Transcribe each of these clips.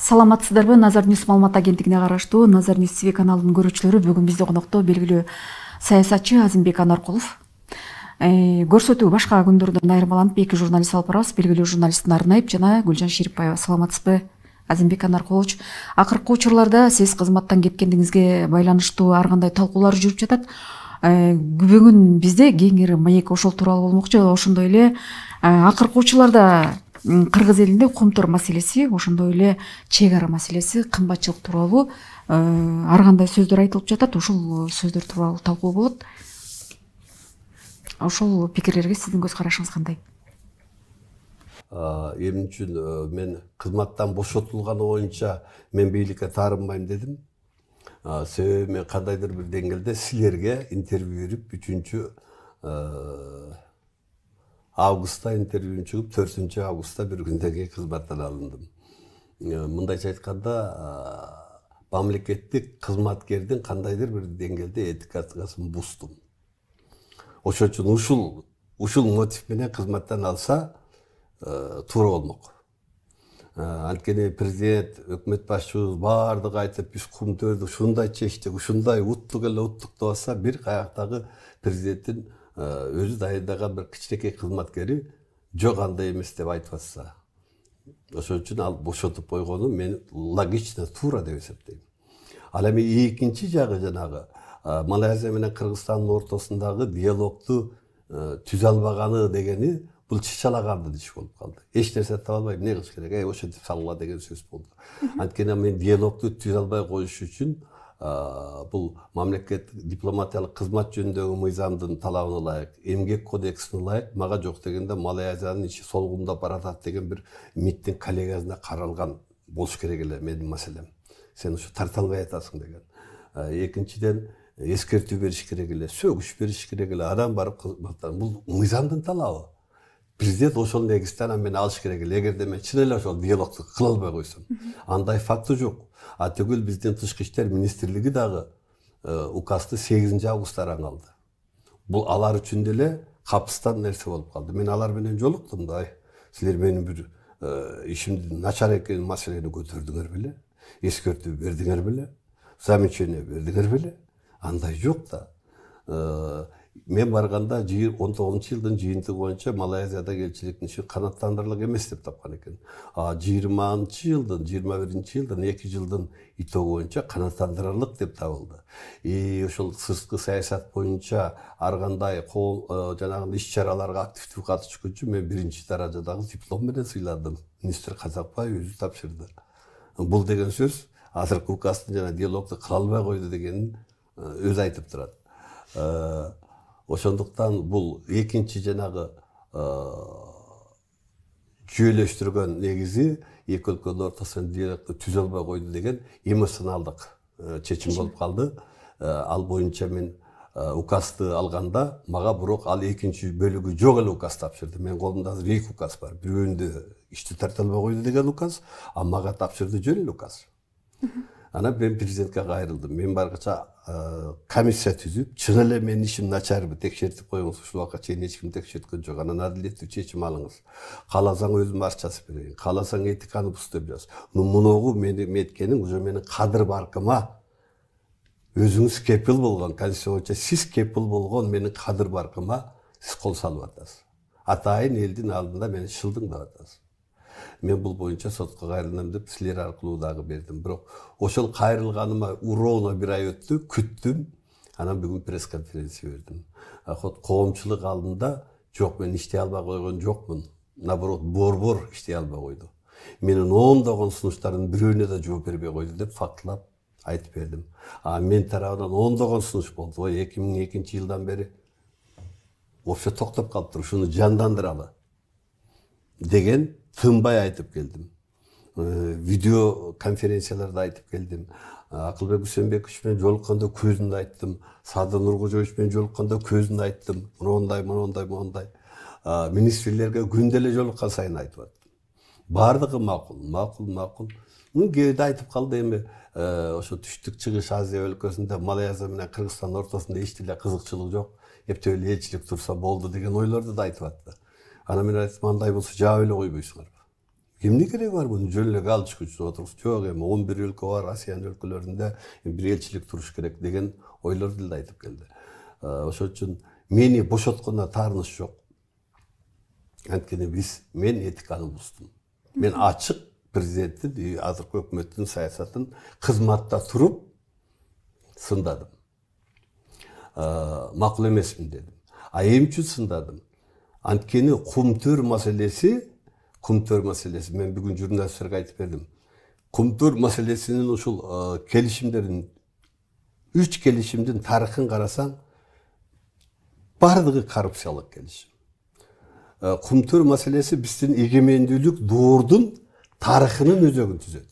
Саламатсыздарбы? Назар Ньюс маалымат агенттигине караштуу Назар Ньюс ТВ каналынын көрүүчүлөрү, бүгүн бизде конокто белгилүү саясатчы Азимбек Анаркулов. Көрсөтүү башка күндөрдөн айырмаланып эки журналист алып барабыз. Белгилүү журналисттин Арнайып жана Гүлжан Шерипбаева. Саламатсызбы, Азимбек Анаркулович? Акыркы учурларда сиз кызматтан кеткениңизге байланыштуу ар кандай талкуулар жүрүп жатат. Бүгүн бизде кеңири маек ошол тууралуу болмокчу. Ошондой эле акыркы учурларда Кыргыз элинде кумтор маселеси, ошондой эле чек ара маселеси, кымбатчылык тууралуу ар кандай сөздөр айтылып жатат. Ошол сөздөр тууралуу талкуу болот. Ошол пикирлерге сиздин көз карашыңыз кандай? Эмне үчүн мен кызматтан бошотулганы боюнча мен бийликке таарынбайм дедим. Себеби мен кандайдыр бир деңгээлде силерге интервью берип 3 августта интервью чыгып 4 августта бир күндөн кийин кызматтан алындым. Мындайча айтканда, мамлекеттик кызматкердин кандайдыр бир деңгээлде этикасын буздум. Ошон үчүн ушул мотив менен кызматтан алса туура болмок. Анткени президент, өкмөт башчыбыз баардыгы айтып, биз кумтөрдү ушундай чечтик, ушундай уттук эле уттук деп атса, бир каяктагы президенттин өзү дайындаган бир кичинекей кызматкери жок андай эмес деп айтып атса, ошон үчүн ал бошотуп койгону мен логично, туура деп эсептейм. Ал эми экинчи жагы жанагы Малайзия менен Кыргызстандын ортосундагы диалогду түзө албаганы дегени бул чычалаганды иш болуп калды. Эч нерсе таба албай эмне кылыш керек? Ошентип салгыла деген сөз болду. Анткени мен диалогду түзө албай коюш үчүн бул мамлекет дипломатиялык кызмат жөнүндөгү мыйзамдын талабына ылайык, эмгек кодексине ылайык, мага жок дегенде Малайзиянын ичи солгундап баратат деген бир МИДтин коллегиясында каралган болуш керек эле менин маселем. Сен ушу тарта албай атасың деген. Экинчиден эскертүү бериш керек эле, сөгүш бериш керек эле, адам барып бул мыйзамдын талабы. Президент ошол негизден мени алыш керек эле. Эгерде мен чын эле ошол диалогду кыла албай койсом, андай факты жок. Түгүл биздин тышкы иштер министрлиги дагы указды 8 августта алды. Бул алар үчүн деле капыстан нерсе болуп калды. Мен алар менен жолуктум да. Силер менин бир ишимдин начар экенин маселени көтөрдүңөр беле? Эскертүү бердиңер беле? Замечание бердиңер беле? Андай жок да. Мен барганда 19-жылдын жыйынтыгы боюнча Малайзияда элчиликтин иши канааттандырылык эмес деп тапкан экен. 20-жылдын, 21-жылдын 2 жылдын итогу боюнча канааттандырылык деп табылды. Ошол сырткы саясат боюнча ар кандай жанагы иш-чараларга активдүү катышкан үчүн мен 1-даражадагы диплом менен сыйладым. Министр Казакбаев өзү тапшырды. Бул деген сөз азыркы указдын жана диалогду кыла албай койду дегенин өзү айтып турат. Ошондуктан бул экинчи жанагы жүйөлөштүргөн негизи эки өлкөнүн ортосунда диалогду түзө албай койду деген эмоционалдык чечим болуп калды. Ал боюнча мен указды алганда мага бирок ал экинчи бөлүгү жок эле указ тапшырды. Мен колумда азыр 2 указ бар. Бирөөндө ишти тарта албай койду деген указ, а мага тапшырды жөн эле указ. Анан мен президентке кайрылдым. Мен баргыча комиссия түзүп, чын эле менин ишим начарбы текшертип коюңуз. Ушул убакка чейин эч ким текшерткөн жок. Анан адилеттүү чечим алыңыз. Кааласаң өзүм арчасы берейин, кааласаң этиканы буз деп жаз. Мунугу менин эткеним уже менин кадыр баркыма өзүңүз кепил болгон, конституция боюнча сиз кепил болгон менин кадыр баркыма сиз кол салып атасыз. Атайын элдин алдында мени шылдыңдап атасыз. Мен бул боюнча сотко кайрылам деп силер аркылуу дагы бердим. Бирок ошол кайрылганыма ровно 1 ай өттү, күттүм. Анан бүгүн пресс-конференция бердим. Коомчулук алдында жок, мен иштей албай койгон жокмун. Наоборот, борбор иштей албай койду. Менин ондогон сунуштардын бирөөнө да жооп бербей койду деп фактылап айтып бердим. Мен тарабынан ондогон сунуш болду. 2002-жылдан бери вообще токтоп калыптыр. Ушуну жандандыралы деген тынбай айтып келдим. Видео конференцияларда айтып келдим. Акылбек Үсөнбекович менен жолукканда көзүндө айттым. Садыр Нуркожоевич менен жолукканда көзүндө айттым. Мондай. Министрлерге күндө эле жолуккан сайын айтып аттым. Бардыгы макул. Кээде айтып калды эми ошо түштүк чыгыш Азия өлкөсүндө Малайзия менен Кыргызстандын ортосунда эч деле кызыкчылык жок. Эптеп эле элчилик турса болду деген ойлорду да айтып атты. Анан мен айттым, андай болсо жаап эле койбойсуңар. Эмне кереги бар муну жөн эле алчык үчүн отуруп? Жок, эми 11 өлкө бар, Асиян өлкөлөрүндө бир элчилик туруш керек деген ойлорду да айтып келди. Ошол үчүн мени бошотконуна таарыныш жок. Анткени мен этиканы буздум. Мен ачык президенттин, азыркы өкмөттүн саясатын кызматта туруп сындадым. Макул эмесмин дедим. Эмне үчүн сындадым? Анткени кумтөр маселеси, мен бүгүн журналисттерге айтып бердим. Кумтөр маселесинин ушул келишимдердин, 3 келишимдин тарыхын карасаң, бардыгы коррупциялык келишим. Кумтөр маселеси биздин эгемендүүлүк доордун тарыхынын өзөгүн түзөт.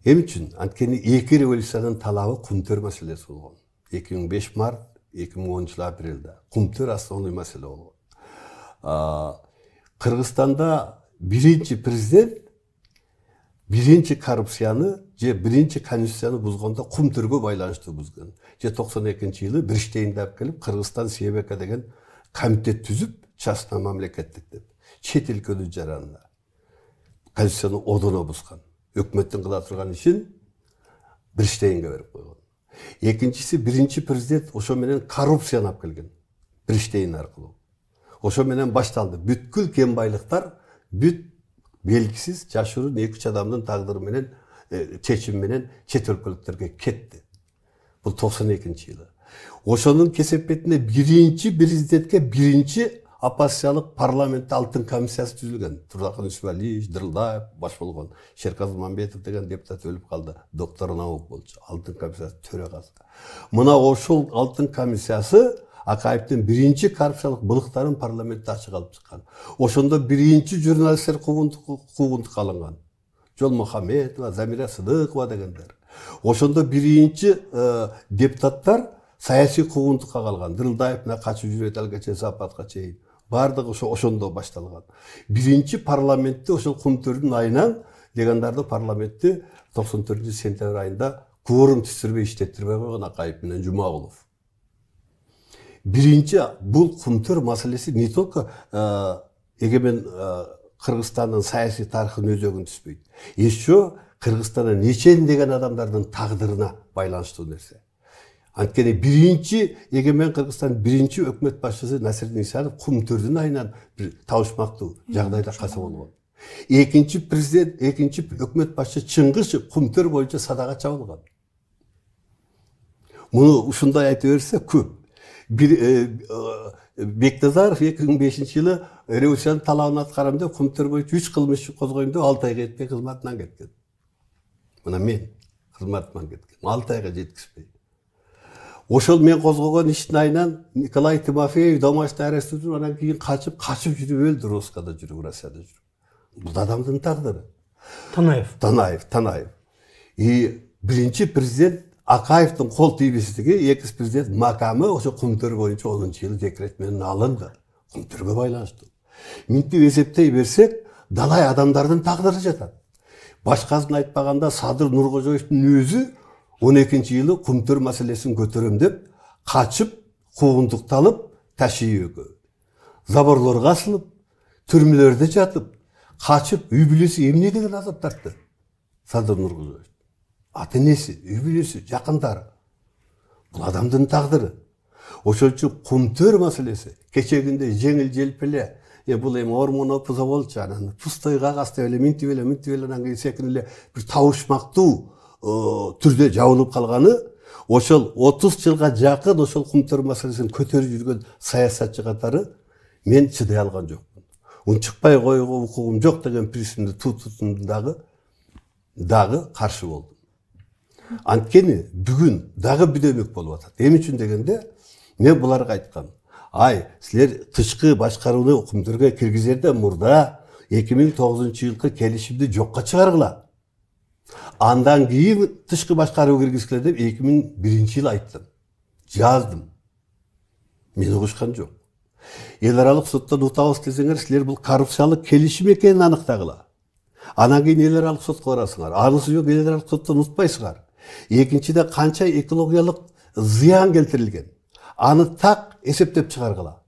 Эмне үчүн? Анткени 2 революциянын талабы кумтөр маселеси болгон. 2005 март, 2010 апрелде. Кумтөр основной маселе болгон. Кыргызстанда биринчи президент биринчи коррупцияны же биринчи конституцияны бузгондо кумтөргө байланыштуу бузган. Же 92-жылы Бриштейнди алып келип Кыргызстан СБК деген комитет түзүп, частный мамлекеттик деп, чет өлкөнүн жаранына конституцияны одоно бузган. Өкмөттүн кыла турган ишин Бриштейнге берип койгон. Экинчиси, биринчи президент ошо менен коррупцияны алып келген. Бриштейн аркылуу. Ошо менен башталды. Бүткүл кен байлыктар бүт белгисиз, жашыруун 2-3 адамдын тагдыры менен, чечими менен чет өлкөлүктөргө кетти. Бул 92-жылы. Ошонун кесепетине биринчи президентке биринчи оппозициялык парламентте алтын комиссиясы түзүлгөн. Турдакын Үсүбалиев, Дырылдаев баш болгон. Шерказыл Мамбетов деген депутат өлүп калды. Доктор наук болчу. Алтын комиссиясы төрагасы. Мына ошол алтын комиссиясы Акаевдин биринчи коррупциялык былыктарын парламентте ачык алып чыккан. Ошондо биринчи журналисттер куугунтукка алынган. Жолмухаметова, Замира Сыдыкова дегендер. Ошондо биринчи депутаттар саясий куугунтукка калган. Дырылдаев мына качып жүрөт алгача Западка чейин. Бардыгы ошондо башталган. Биринчи парламентте ошол кумтөрдүн айынан дегендарды парламентте 94-сентябрь айында кворум түзүрбөй иштеттирбей койгон Акаев менен Жумагулов. Биринчи бул кумтөр маселеси не только эгемен Кыргызстандын саясий тарыхын өзөгүн түзбөйт. Еще Кыргызстанда нечен деген адамдардын тагдырына байланыштуу нерсе. Анткени биринчи эгемен Кыргызстан биринчи өкмөт башчысы Насирдин Исанов кумтөрдүн айынан бир табышмактуу жагдайда каза болгон. Экинчи президент, экинчи өкмөт башчы Чыңгышев кумтөр боюнча садага чабылган. Муну ушундай айта берсе көп. Бектазаров 2005-жылы революциянын талабын аткарам деп кумтөр боюнча 3 кылмыш козгойм деп 6 айга жетпей кызматынан кеткен. Мына мен кызматыман кеткен. 6 айга жеткизбей. Ошол мен козгогон иштин айынан Николай Тимофеев домашний арестте жүрүп, анан кийин качып жүрүп өлдү, Роскада жүрүп, Россияда жүрүп. Бул адамдын тагдыры. Танаев. Биринчи президент Акаевдин кол тийбестиги экс-президент макамы ошо кумтөр боюнча 10-жылы декрет менен алынды. Кумтөргө байланыштуу. Минтип эсептей берсек, далай адамдардын тагдыры жатат. Башкасын айтпаганда Садыр Нуркожоевдун өзү 12-жылы кумтөр маселесин көтөрөм деп качып, куугунтукталып, Ташиевге. Заборлорго асылып, түрмөлөрдө жатып, качып, үй бүлөсү эмне деген азап тартты. Садыр Нуркожоев. Ата-энеси, үй бүлөсү, жакындары. Бул адамдын тагдыры. Ошол үчүн кумтөр маселеси кечегинде жеңил желпеле, бул эми ормон опуза болчу, анан пустой кагаз деп эле минтип эле анан кийин секин эле бир табышмактуу түрдө жабылып калганы, ошол 30 жылга жакын ошол кумтөр маселесин көтөрүп жүргөн саясатчы катары мен чыдай алган жокмун. Унчукпай коюуга укугум жок деген принципти тутумдагы дагы каршы болдум. Анткени бүгүн дагы бүдөмөк болуп атат. Эмне үчүн дегенде, мен буларга айткам. Силер тышкы башкарууну кумтөргө киргизерден мурда 2009-жылкы келишимди жокко чыгаргыла. Андан кийин тышкы башкаруу киргизгиле деп 2001-жылы айттым. Жаздым. Мен угушкан жок. Эл аралык соттон утабыз десеңер, силер бул коррупциялык келишим экенин аныктагыла. Анан кийин эл аралык сотко барасыңар. Анысы жок, эл аралык соттон утпайсыңар. Экинчиде канча экологиялык зыян келтирилген. Аны так эсептеп чыгаргыла.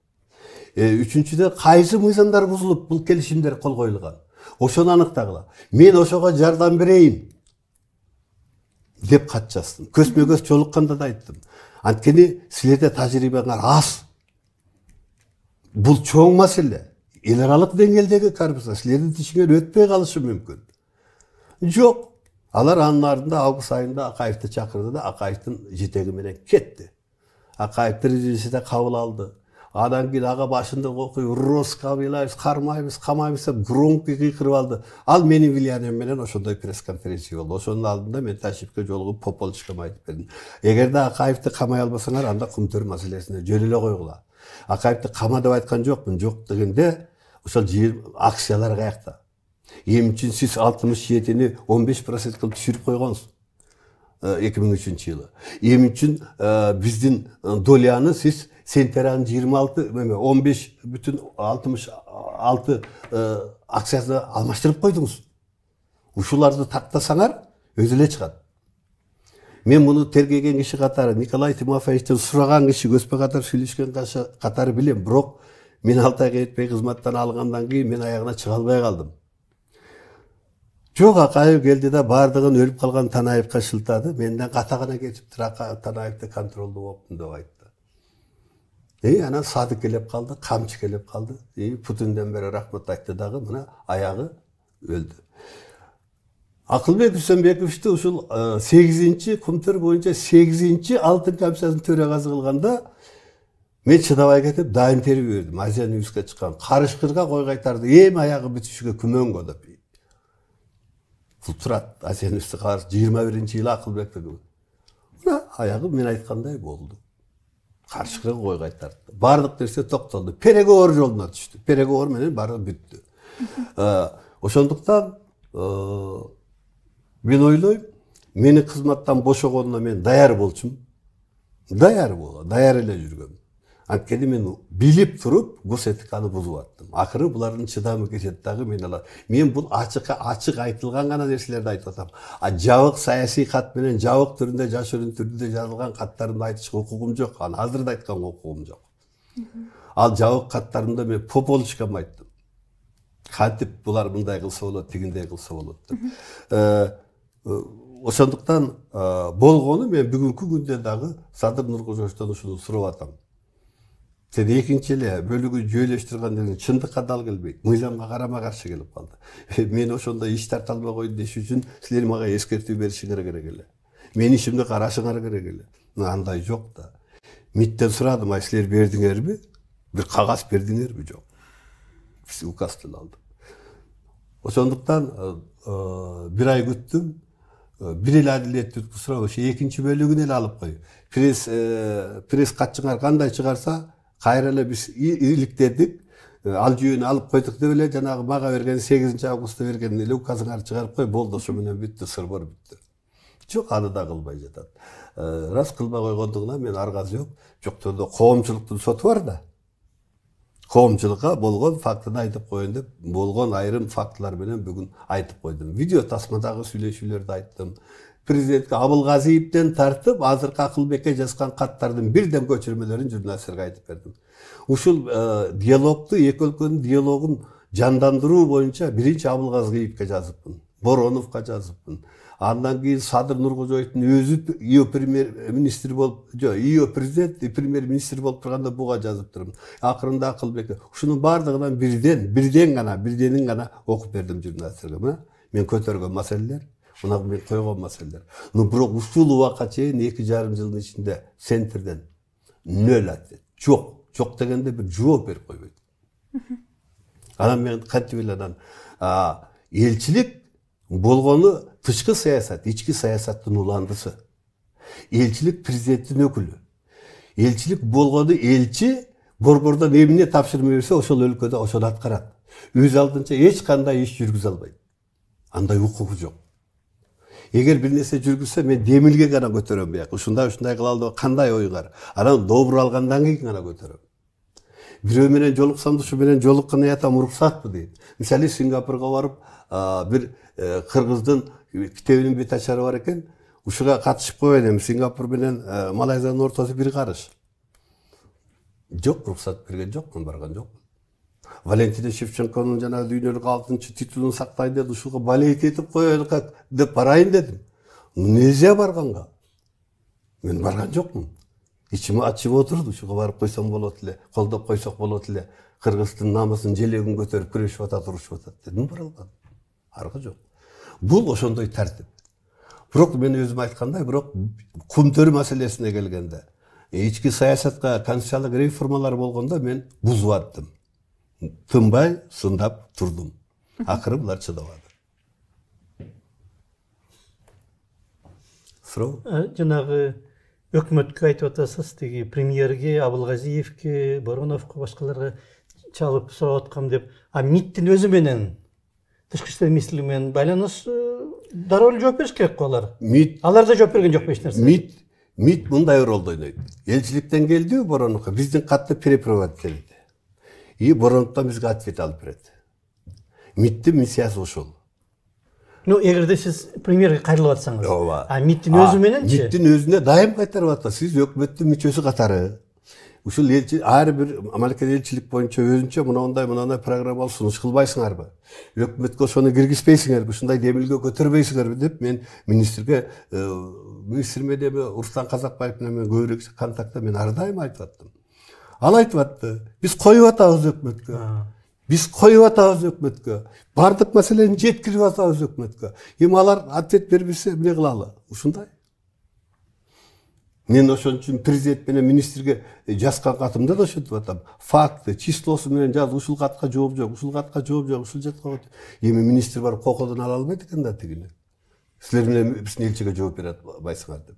Үчүнчүдө кайсы мыйзамдар бузулуп бул келишимдер кол коюлган. Ошону аныктагыла. Мен ошого жардам берейин деп кат жаздым. Көзмө-көз жолукканда да айттым. Анткени силерде тажрыйбаңар аз. Бул чоң маселе. Эл аралык деңгээлдеги коррупция силердин тишиңер өтпөй калышы мүмкүн. Жок. Алар анын артында август айында Акаевди чакырды да Акаевдин жетеги менен кетти. Акаев президенттикте кабыл алды. Адан кийин ага башында окуй урус кабылайбыз, кармайбыз, камайбыз деп громкий кыйкырып алды. Ал менин влиянием менен ошондой пресс-конференция болду. Ошонун алдында мен Ташипке жолугуп Пополчукка айтып бердим. Эгерде Акаевди камай албасаңар, анда Кумтөр маселесине жөн эле койгула. Акаевди кама деп айткан жокмун. Жок дегенде ошол акциялар каякта. Эми үчүн сиз 67-ни 15% кылып түшүрүп койгонсуз. 2003-жылы. Эми үчүн биздин доляны сиз Сентеранын 15,66 акциясына алмаштырып койдуңуз. Ушуларды тактасаңар өзү эле чыгат. Мен муну тергеген киши катары Николай Тимофеевичтен сураган киши көзбө катар сүйлөшкөн катары билем. Бирок мен 6 айга жетпей кызматтан алгандан кийин мен аягына чыга албай калдым. Жок, Акаев келди да бардыгын өлүп калган Танаевка шылтады. Менден катагана кетиптир, Танаевди контролдо болуптун деп айтты. Анан Садык келип калды, Камчы келип калды. Путинден бери рахмат айтты дагы, мына аягы өлдү. Акылбек Үсөнбековичти ушул 8-чи Кумтөр боюнча 8-чи алтын комиссиясынын төрагасы кылганда мен чыдабай кетип да интервью бердим. Азия Ньюске чыккан. Карышкырга кой кайтарды. Эми аягы бүтүшүгө күмөнгө деп. Бул турат Азия Ньюске каршы 21-жылы Акылбекти. Мына аягы мен айткандай болду. Карышкырга кой кайтарды. Бардык нерсе токтолду. Переговор жолуна түштү. Переговор менен баары бүттү. Ошондуктан мен ойлойм, мени кызматтан бошогонуна мен даяр болчумун. Даяр эле жүргөм. Анткени мен билип туруп госэтиканы бузуп аттым. Акыры булардын чыдамы кетет дагы мен алат. Мен бул ачык айтылган гана нерселерди айтып атам. Жабык саясий кат менен жабык түрүндө, жашырын түрүндө жазылган каттарымды айтышка укугум жок. Аны азыр да айтканга укугум жок. Ал жабык каттарымда мен Пополчукка айттым. Кантип булар мындай кылса болот, тигиндей кылса болот деп. Ошондуктан болгону мен бүгүнкү күндө дагы Садыр Нуркожоевдон ушуну сурап атам. Сен экинчи эле бөлүгү жүйөлөштүргөндөн чындыкка дал келбейт. Мыйзамга карама каршы келип калды. Мен ошондой иш тарта албай койду деш үчүн силер мага эскертүү беришиңер керек эле. Менин ишимди карашыңар керек эле. Андай жок да. МИДтен сурадым, ай силер бердиңерби? Бир кагаз бердиңерби? Жок. Биз указды алдык. Ошондуктан бир ай күттүм. Бир эле адилеттүү сурап, ошо экинчи бөлүгүн эле алып кой. Пресс катчыңар кандай чыгарса, кайра эле биз иликтедик. Ал жүйөнү алып койдук деп эле жанагы мага берген 8 августта берген эле указыңарды чыгарып кой, болду, ошо менен бүттү, сырбор бүттү. Жок, аны да кылбай жатат. Рас кылбай койгондугуна мен аргасы жок. Жоктордо коомчулуктун соту бар да. Коомчулукка болгон фактыны айтып коеюн деп, болгон айрым фактылар менен бүгүн айтып койдум. Видео тасмадагы сүйлөшүүлөрдү айттым. Президентке Абылгазиевден тартып, азыркы Акылбекке жазган каттардын бирден көчүрмөлөрүн журналисттерге айтып бердим. Ушул диалогду, эки өлкөнүн диалогун жандандыруу боюнча биринчи Абылгазиевке жазыпмын, Бороновго жазыпмын. Андан кийин Садыр Нуркожоевдун өзү ИО премьер-министр болуп, ИО президент, премьер-министр болуп турганда буга жазып турмун. Акырында Акылбекке ушунун бардыгынан бирденин гана окуп бердим журналисттерге. Мына мен көтөргөн маселелер, мына мен койгон маселелер. Бирок ушул убакка чейин 2,5 жылдын ичинде центрден 0 ответ. Жок дегенде бир жооп берип койбойт. Анан мен кантип эле анан элчилик болгону тышкы саясат, ички саясаттын уландысы. Элчилик президенттин өкүлү. Элчилик болгону элчи борбордон эмне тапшырма берсе, ошол өлкөдө ошону аткарат. Өз алдынча эч кандай иш жүргүзө албайт. Андай укугу жок. Эгер бир нерсе жүргүзсө, мен демилге гана көтөрөм бияк. Ушундай кылалы кандай ойгар. Анан добур алгандан кийин гана көтөрөм. Бирөө менен жолуксам, ушу менен жолукканы ятам, уруксатпы дейт. Мисалы Сингапурга барып, бир кыргыздын китебинин бет ачары бар экен. Ушуга катышып койгон эми. Сингапур менен Малайзиянын ортосу бир карыш. Жок, уруксат берген жокмун, барган жокмун. Валентина Шевченконун жанагы дүйнөлүк 6 титулун сактайын деп ушуга балет этип коелук деп барайын дедим. Нельзя барганга. Мен барган жокмун. İçimi açıp oturdu. Ушуга барып койсом болот эле, колдоп койсок болот эле. Кыргыздын намысын желегин көтөрүп күрөшүп атат, турушуп атат дедим, бара албадым. Аркы жок. Бул ошондой тартип. Бирок мен өзүм айткандай, бирок кумтөр маселесине келгенде, ички саясатка конституциялык реформалар болгондо мен бузуп аттым. Тынбай, сындап турдум. Акыры булар чыдабады. Суроо? Жанагы өкмөткө айтып атасыз, тиги премьерге, Абылгазиевке, Бороновко, башкаларга чалып сурап аткам деп, МИДтин өзү менен тышкы иштер министрлиги менен байланыш дароо эле жооп бериш керек го алар. Алар да жооп берген жокпу эч нерсе? МИД мындай ролду ойнойт. Элчиликтен келди Бороновко, биздин катты перепровод келди. И Бороновдон бизге ответ алып берет. МИДтин миссиясы ошол. Эгерде сиз премьерге кайрылып атсаңыз, ооба. МИДтин өзү мененчи? МИДтин өзүнө дайым кайтарып атат. Сиз өкмөттүн мүчөсү катары. Ушул ар бир мамлекет элчилик боюнча өзүнчө мындай программалар сунуш кылбайсыңарбы? Өкмөткө ошону киргизбейсиңерби? Ушундай демилге көтөрбөйсүңерби деп мен министрге, министрме деби Руслан Казакбаев менен көбүрөөк контактта мен ар дайым айтып аттым. Ал айтып атты. Биз коюп атабыз өкмөткө. Биз коюп атабыз өкмөткө. Бардык маселени жеткирип атабыз өкмөткө. Эми алар ответ бербесе эмне кылалы? Ушундай. Мен ошон үчүн президент менен министрге жазган катымда да ошентип атам. Факты, числосу менен жаз, ушул катка жооп жок, ушул катка жооп жок, ушул жатка. Эми министр барып кокодон ала албайт экен да тигини. Силер менен биздин элчиге жооп бере атпайсыңар деп.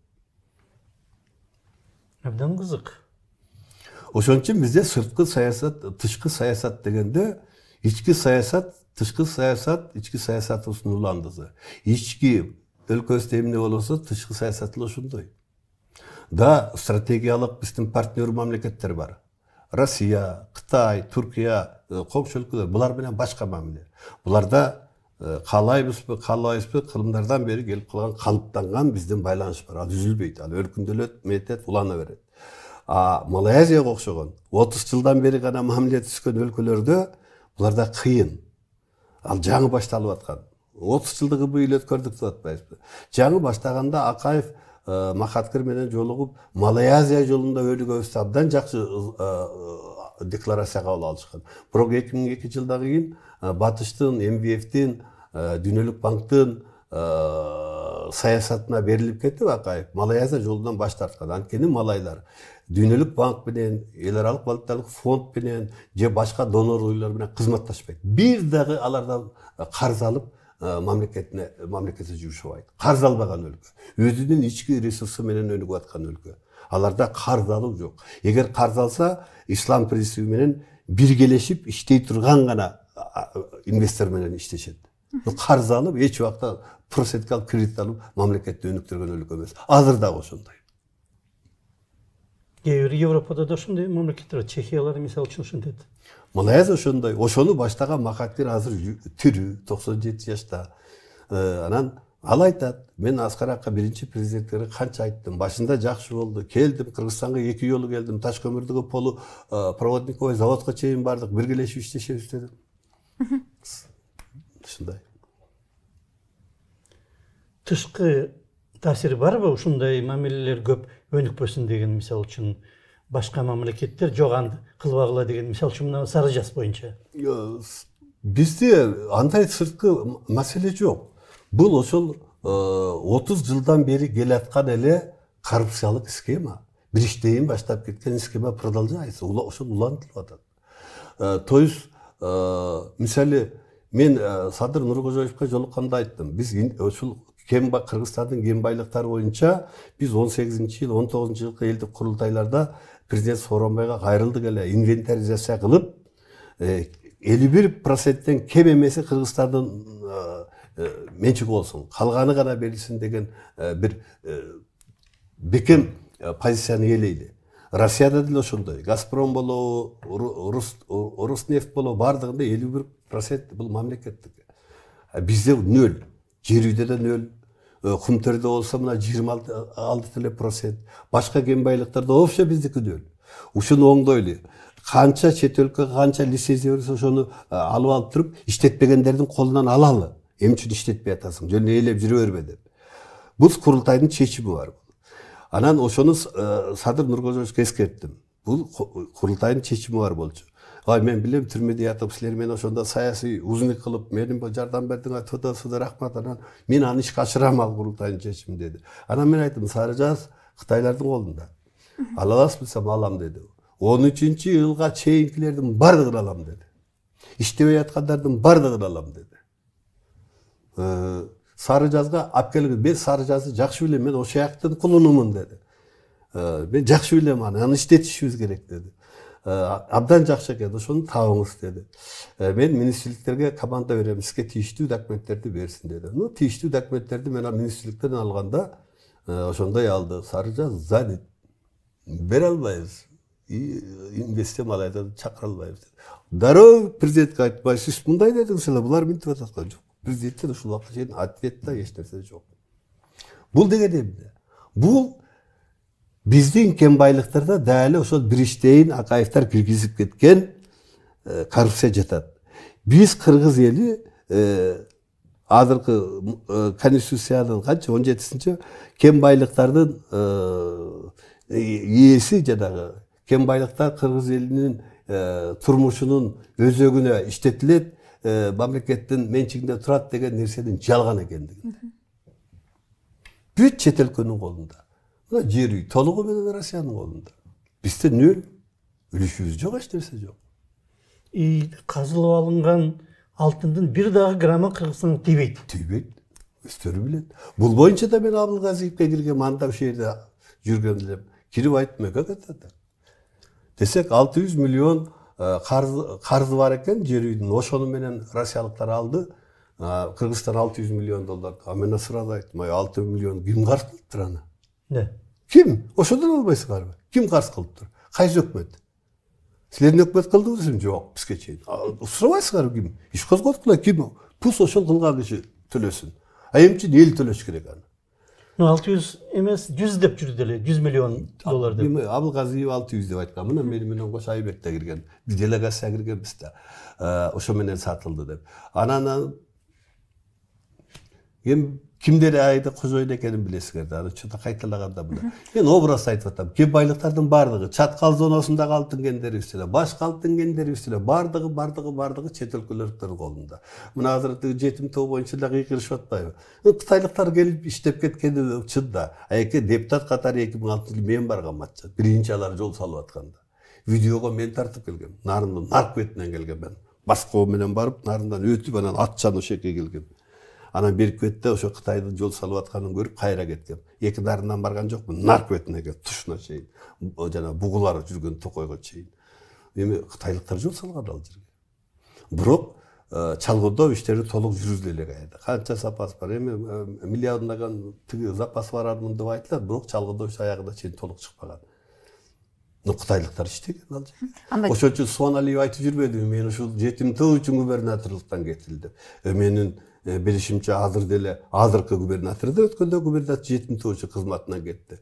Абдан кызык. Ошон үчүн бизде сырткы саясат, тышкы саясат дегенде ички саясат, тышкы саясат, ички саясатыбыздын уландызы. Ички өлкөбүздө эмне болсо, тышкы саясат да ошондой. Да, стратегиялык биздин партнер мамлекеттер бар. Россия, Кытай, Түркия, комшу өлкөлөр, булар менен башка мамиле. Буларда каалайбызбы, каалабайбызбы, кылымдардан бери келип калган, калыптанган биздин байланыш бар. Ал үзүлбөйт, ал өркүндөлөт, метет, улана берет. Малайзияга окшогон 30 жылдан бери гана мамиле түзгөн өлкөлөрдө буларда кыйын. Ал жаңы башталып аткан. 30 жылдыгы быйыл өткөрдүк деп атпайбызбы? Жаңы баштаганда Акаев Махаткыр менен жолугуп Малайзия жолунда өлүгөбүздү абдан жакшы декларация кабыл алышкан. Бирок 2002 жылдан кийин Батыштын, МВФтин, Дүйнөлүк банктын саясатына берилип кетип Акаев Малайзия жолунан баш тарткан. Анткени малайлар Дүйнөлүк банк менен, эл аралык валюталык фонд менен же башка донорлор менен кызматташпайт. Бир дагы алардан карыз алып мамлекетте жумшабайт. Карыз албаган өлкө. Өзүнүн ички ресурсу менен өнүгүп аткан өлкө. Аларда карыз алуу жок. Эгер карыз алса, ислам принциби менен биргелешип иштей турган гана инвестор менен иштешет. Карыз алып, эч убакта процентке алып кредит алып, мамлекетти өнүктүргөн өлкө эмес. Азыр дагы ошондой. Европада да ошондой мамлекеттер, Чехиялар мисалы үчүн ошентет. Малайзия ошондой. Ошону баштаган Махатир азыр тирүү, 97 жашта. Анан ал айтат, мен Аскар Ака биринчи президенттерге канча айттым. Башында жакшы болду. Келдим, Кыргызстанга 2 жолу келдим. Таш көмүрдөгү полу проводниковый заводко чейин бардык, биргелешип иштешебиз дедим. Ушундай. Тышкы таасири барбы ушундай мамилелер көп өнүкпөсүн деген, мисалы үчүн башка мамлекеттер жоган кылбагыла деген, мисалы үчүн мына Сары Жаз боюнча? Бизде андай сырткы маселе жок. Бул ошол 30 жылдан бери келаткан эле коррупциялык схема. Бириштейин баштап кеткен схема продолжается. Ошол улантылып атат. То есть, мисалы, мен Садыр Нуркожоевго жолукканда айттым. Биз ошол Кыргызстандын кен байлыктары боюнча биз 18-жыл, 19-жылкы элдик курултайларда президент Сооронбайга кайрылдык эле, инвентаризация кылып, 51%тен кем эмеси Кыргызстандын менчиги болсун, калганы гана берилсин деген бир бекем позицияны ээлейди. Россияда деле ошондой. Газпром болобу, Роснефть болобу, бардыгында 51% бул мамлекеттик. Бизде 0, жер үйдө да 0, кумтөрдө болсо мына 26%, башка кен байлыктарда вообще биздики 0. Ушуну оңдойлу. Kança çet өлкөгө kança лицензия берсе ошону алып алып туруп иштетпегендердин колунан алалы. Эмне үчүн иштетпей атасың? Жөн ээлеп жүрө бербе деп. Бул курултайдын чечими бар. Анан ошону Садыр Нуркожоевичке эскерттим. Бул курултайдын чечими бар болчу. Ай мен билем түрмөдө ятып силер мен ошондо саясий узунлук кылып менин жардам бердиңер тода рахмат. Анан мен аны ишке ашырам ал курултайдын чечими деди. Анан мен айттым Сарыжаз Кытайлардын колунда. Ала аласыз десем алам деди. 13-жылга чейинкилердин бардыгын алам деди. Иштебей аткандардын бардыгын алам деди. Сарыжазга алып келгиз, мен Сарыжазды жакшы билем, мен ошол жактын кулунумун деди. Мен жакшы билем аны иштетишибиз керек деди. Абдан жакшы экен, ошону табыңыз деди. Мен министрликтерге команда берем, сизге тийиштүү документтерди берсин деди. Ну, тийиштүү документтерди мен министрликтен алганда ошондой алды. Сарыжаз занят. Бере албайбыз. Инвестем алайда чакыра албайбыз деди. Дароо президентке айтпай, сиз мындай дедиңиз, булар минтип атат. Жок. Президенттен ушул убакка чейин ответта эч нерсе жок. Бул деген эмне? Бул биздин кен байлыктарда дали ошол Бириштейн Акаевтар киргизип кеткен коррупция жатат. Биз кыргыз эли азыркы конституциянын канча 17-синчи кен байлыктардын ээси жанагы кен байлыктар кыргыз элинин турмушунун өзөгүнө иштетилет, мамлекеттин менчигинде турат деген нерсенин жалган экендиги. Бүт чет өлкөнүн колунда. Мына жер үй толугу менен Россиянын колунда. Бизде нөл, үлүшүбүз жок, эч нерсе жок. Казылып алынган алтындын бир дагы граммы Кыргызстанга тийбейт. Тийбейт. Өздөрү билет. Бул боюнча да мен Абылгазиевке киргем, анда ошол жерде жүргөм элем. Кирип айттым, экатат. Десек 600 миллион карзы бар экен жер үйдүн. Ошону менен россиялыктар алды. Кыргызстан 600 миллион доллар. А мен сурап айттым, 6 миллион ким карыз кылыптыр аны? Не? Ким? Ошодон албайсыңарбы? Ким карыз кылыптыр? Кайсы өкмөт? Силердин өкмөт кылдыбы десем, жок, бизге чейин. Сурабайсыңарбы ким? Иш козготкула ким? Пус ошол кылган киши төлөсүн. А эмне үчүн эл төлөш керек аны? 600 эмес, 100 деп жүрдү эле, 100 миллион доллар деп. Абылгазиев 600 деп айткан. Мына менен кош Айбек да кирген. Биз делегация киргенбиз да. Ошо менен сатылды деп. Анан кимдер айда кожоюн экенин билесиңер да. Аны чөтө кайталаганда мына. Мен образ айтып атам. Кен байлыктардын бардыгы, Чаткал зонасындагы алтын кендерибиз эле, башка алтын кендерибиз эле, бардыгы чет өлкөлөрдүн колунда. Мына азыр жетим тоо боюнча да кыйкырышып атпайбы? Кытайлыктар келип иштеп кеткени чын да. Эки депутат катары 2006 мен баргам атча. Биринчи алар жол салып атканда. Видеого мен тартып келгем. Нарындын нарк бетинен келгем мен. Баскоо менен барып, нарындан өтүп анан атчан ошоке келгем. Анан берип кетти, ошо Кытайдын жол салып атканын көрүп кайра кеткем. Эки нарынан барган жокмун, нарк бетине келип тушуна чейин. Жана бугулар жүргөн токойго чейин. Эми кытайлыктар жол салган ал жерге. Бирок чалгындоо иштери толук жүргүзүлө элек айда. Канча запас бар, эми миллиондаган тиги запас барармын деп айтылат, бирок чалгындоо иш аягына чейин толук чыкпаган. Кытайлыктар иштеген ал жерде. Ошон үчүн Суаналиев айтып жүрбөдүбү, мен ушул жетим тоо үчүн губернаторлуктан кетилдим. Менин билишимче азыр деле азыркы губернаторду өткөндө губернатор жетим тоо үчүн кызматынан кетти.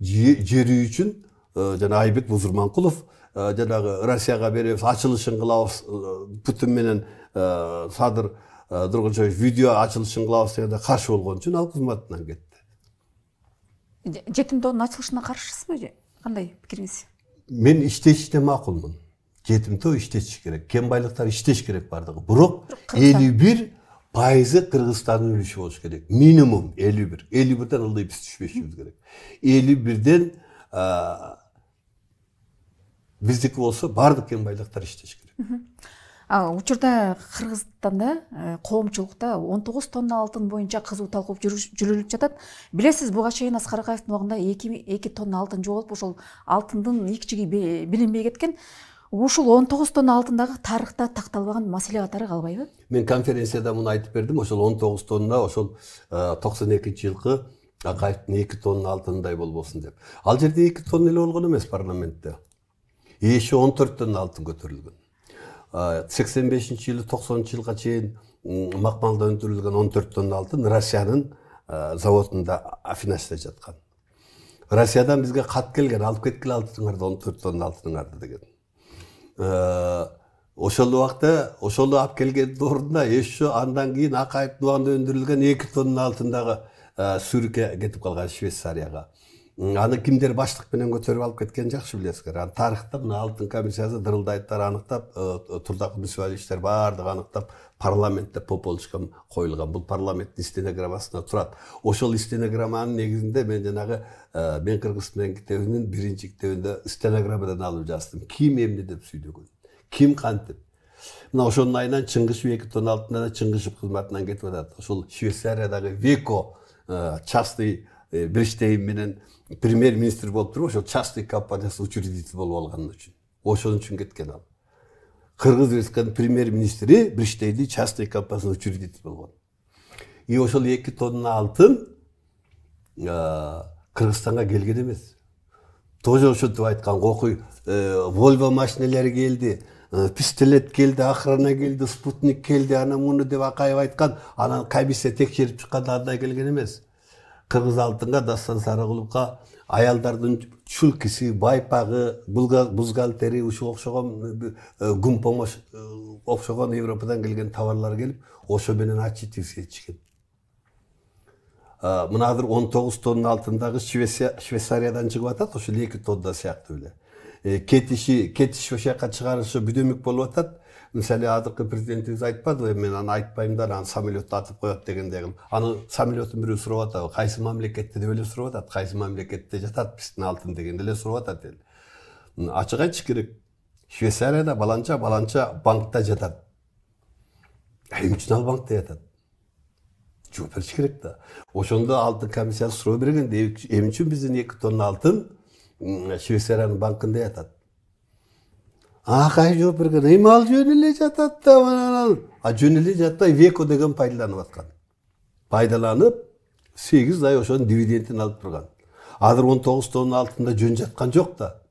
Жер үй үчүн жана Айбек Бузурманкулов жанагы Россияга беребиз, ачылышын кылабыз, Путин менен Садыр Нуркожоевич видео ачылышын кылабыз дегенде каршы болгон үчүн ал кызматынан кетти. Жетим тоонун ачылышына каршысызбы? Кандай пикириңиз? Мен иштеште макулмун. Жетим тоо иштеш керек. Кен байлыктар иштеш керек бардыгы. Бирок 51% Кыргызстандын үлүшү болуш керек. Минимум 51. 51ден ылдый биз түшпөшүбүз керек. 51ден биздики болсо бардык кен байлыктар иштеш керек. Учурда Кыргызстанда коомчулукта 19 тонна алтын боюнча кызуу талкуу жүрүлүп жатат. Билесиз, буга чейин Аскар Акаевдин убагында 2 тонна алтын жоголуп, ошол алтындын икчиги билинбей кеткен. Ушул 19 тонна алтындагы тарыхта такталбаган маселе катары калбайбы? Мен конференцияда муну айтып бердим. Ошол 19 тонна ошол 92-жылкы Акаевдин 2 тонна алтындай болбосун деп. Ал жерде 2 тонна эле болгон эмес парламентте. Эши 14 тонна алтын көтөрүлгөн. 85-жылы 90-жылга чейин макмалда өндүрүлгөн 14 тонна алтын Россиянын заводунда афинажда жаткан. Россиядан бизге кат келген, алып кеткиле алтыныңарды 14 тонна алтыныңарды деген. Ошол убакта ошол алып келгендин ордуна еще андан кийин Акаевдин убагында өндүрүлгөн 2 тоннун алтындагы сүрүккө кетип калган Швейцарияга. Аны кимдер баштык менен көтөрүп алып кеткенин жакшы билесиздер. Аны тарыхта мына алтын комиссиясы дырылдайттар аныктап, Турдак муниципалиттер баардыгы аныктап, парламентте по полочкам коюлган. Бул парламенттин стенограммасына турат. Ошол стенограмманын негизинде мен жанагы мен Кыргыз менен китебинин биринчи китебинде стенограммадан алып жаздым. Ким эмне деп сүйлөгөн, ким кантип. Мына ошонун айынан Чыңгышев 2 тонн алтында Чыңгышев кызматынан кетип атат. Ошол Швейцариядагы Веко частный Бриштейн менен премьер-министр болуп туруп, ошол частный компаниясы учредитель болуп алган үчүн. Ошон үчүн кеткен ал. Кыргыз Республикасынын премьер-министри Бриштейндин частный компаниясынын учредитель болгон. И ошол 2 тонна алтын Кыргызстанга келген эмес. Тоже ошентип айткан окуй, Volvo машинелери келди, пистолет келди, охрана келди, спутник келди, ана муну деп Акаев айткан, анан комиссия текшерип чыкканда андай келген эмес. Кыргыз алтынга Дастан Сарыгуловго аялдардын чулкиси, байпагы, бузгалтери, ушуга окшогон гумпомош окшогон Европадан келген товарлар келип, ошо менен отчетивси этишкен. Мына азыр 19 тонна алтындагы Швейцариядан чыгып атат, ошол 2 тонна сыяктуу эле. Кетиш ошол жака чыгарышы бүдөмүк болуп атат. Мисалы азыркы президентибиз айтпадыбы, мен аны айтпайм да, аны самолетто атып коет дегендей. Аны самолеттун бирөө сурап атат, кайсы мамлекетте деп эле сурап атат, кайсы мамлекетте жатат биздин алтын дегенде эле сурап атат эл. Ачык айтыш керек. Швейцарияда баланча банкта жатат. Эмне үчүн ал банкта жатат? Жооп бериш керек да. Ошондо алтын комиссиясы суроо бергенде, эмне үчүн биздин 2 тонна алтын Швейцариянын банкында жатат? Акай жооп берген, эми ал жөн эле жатат да, жөн эле жатпай Веко деген пайдаланып аткан. Пайдаланып 8 ай ошонун дивидендин алып турган. Азыр 19 тонна алтында жөн жаткан жок да.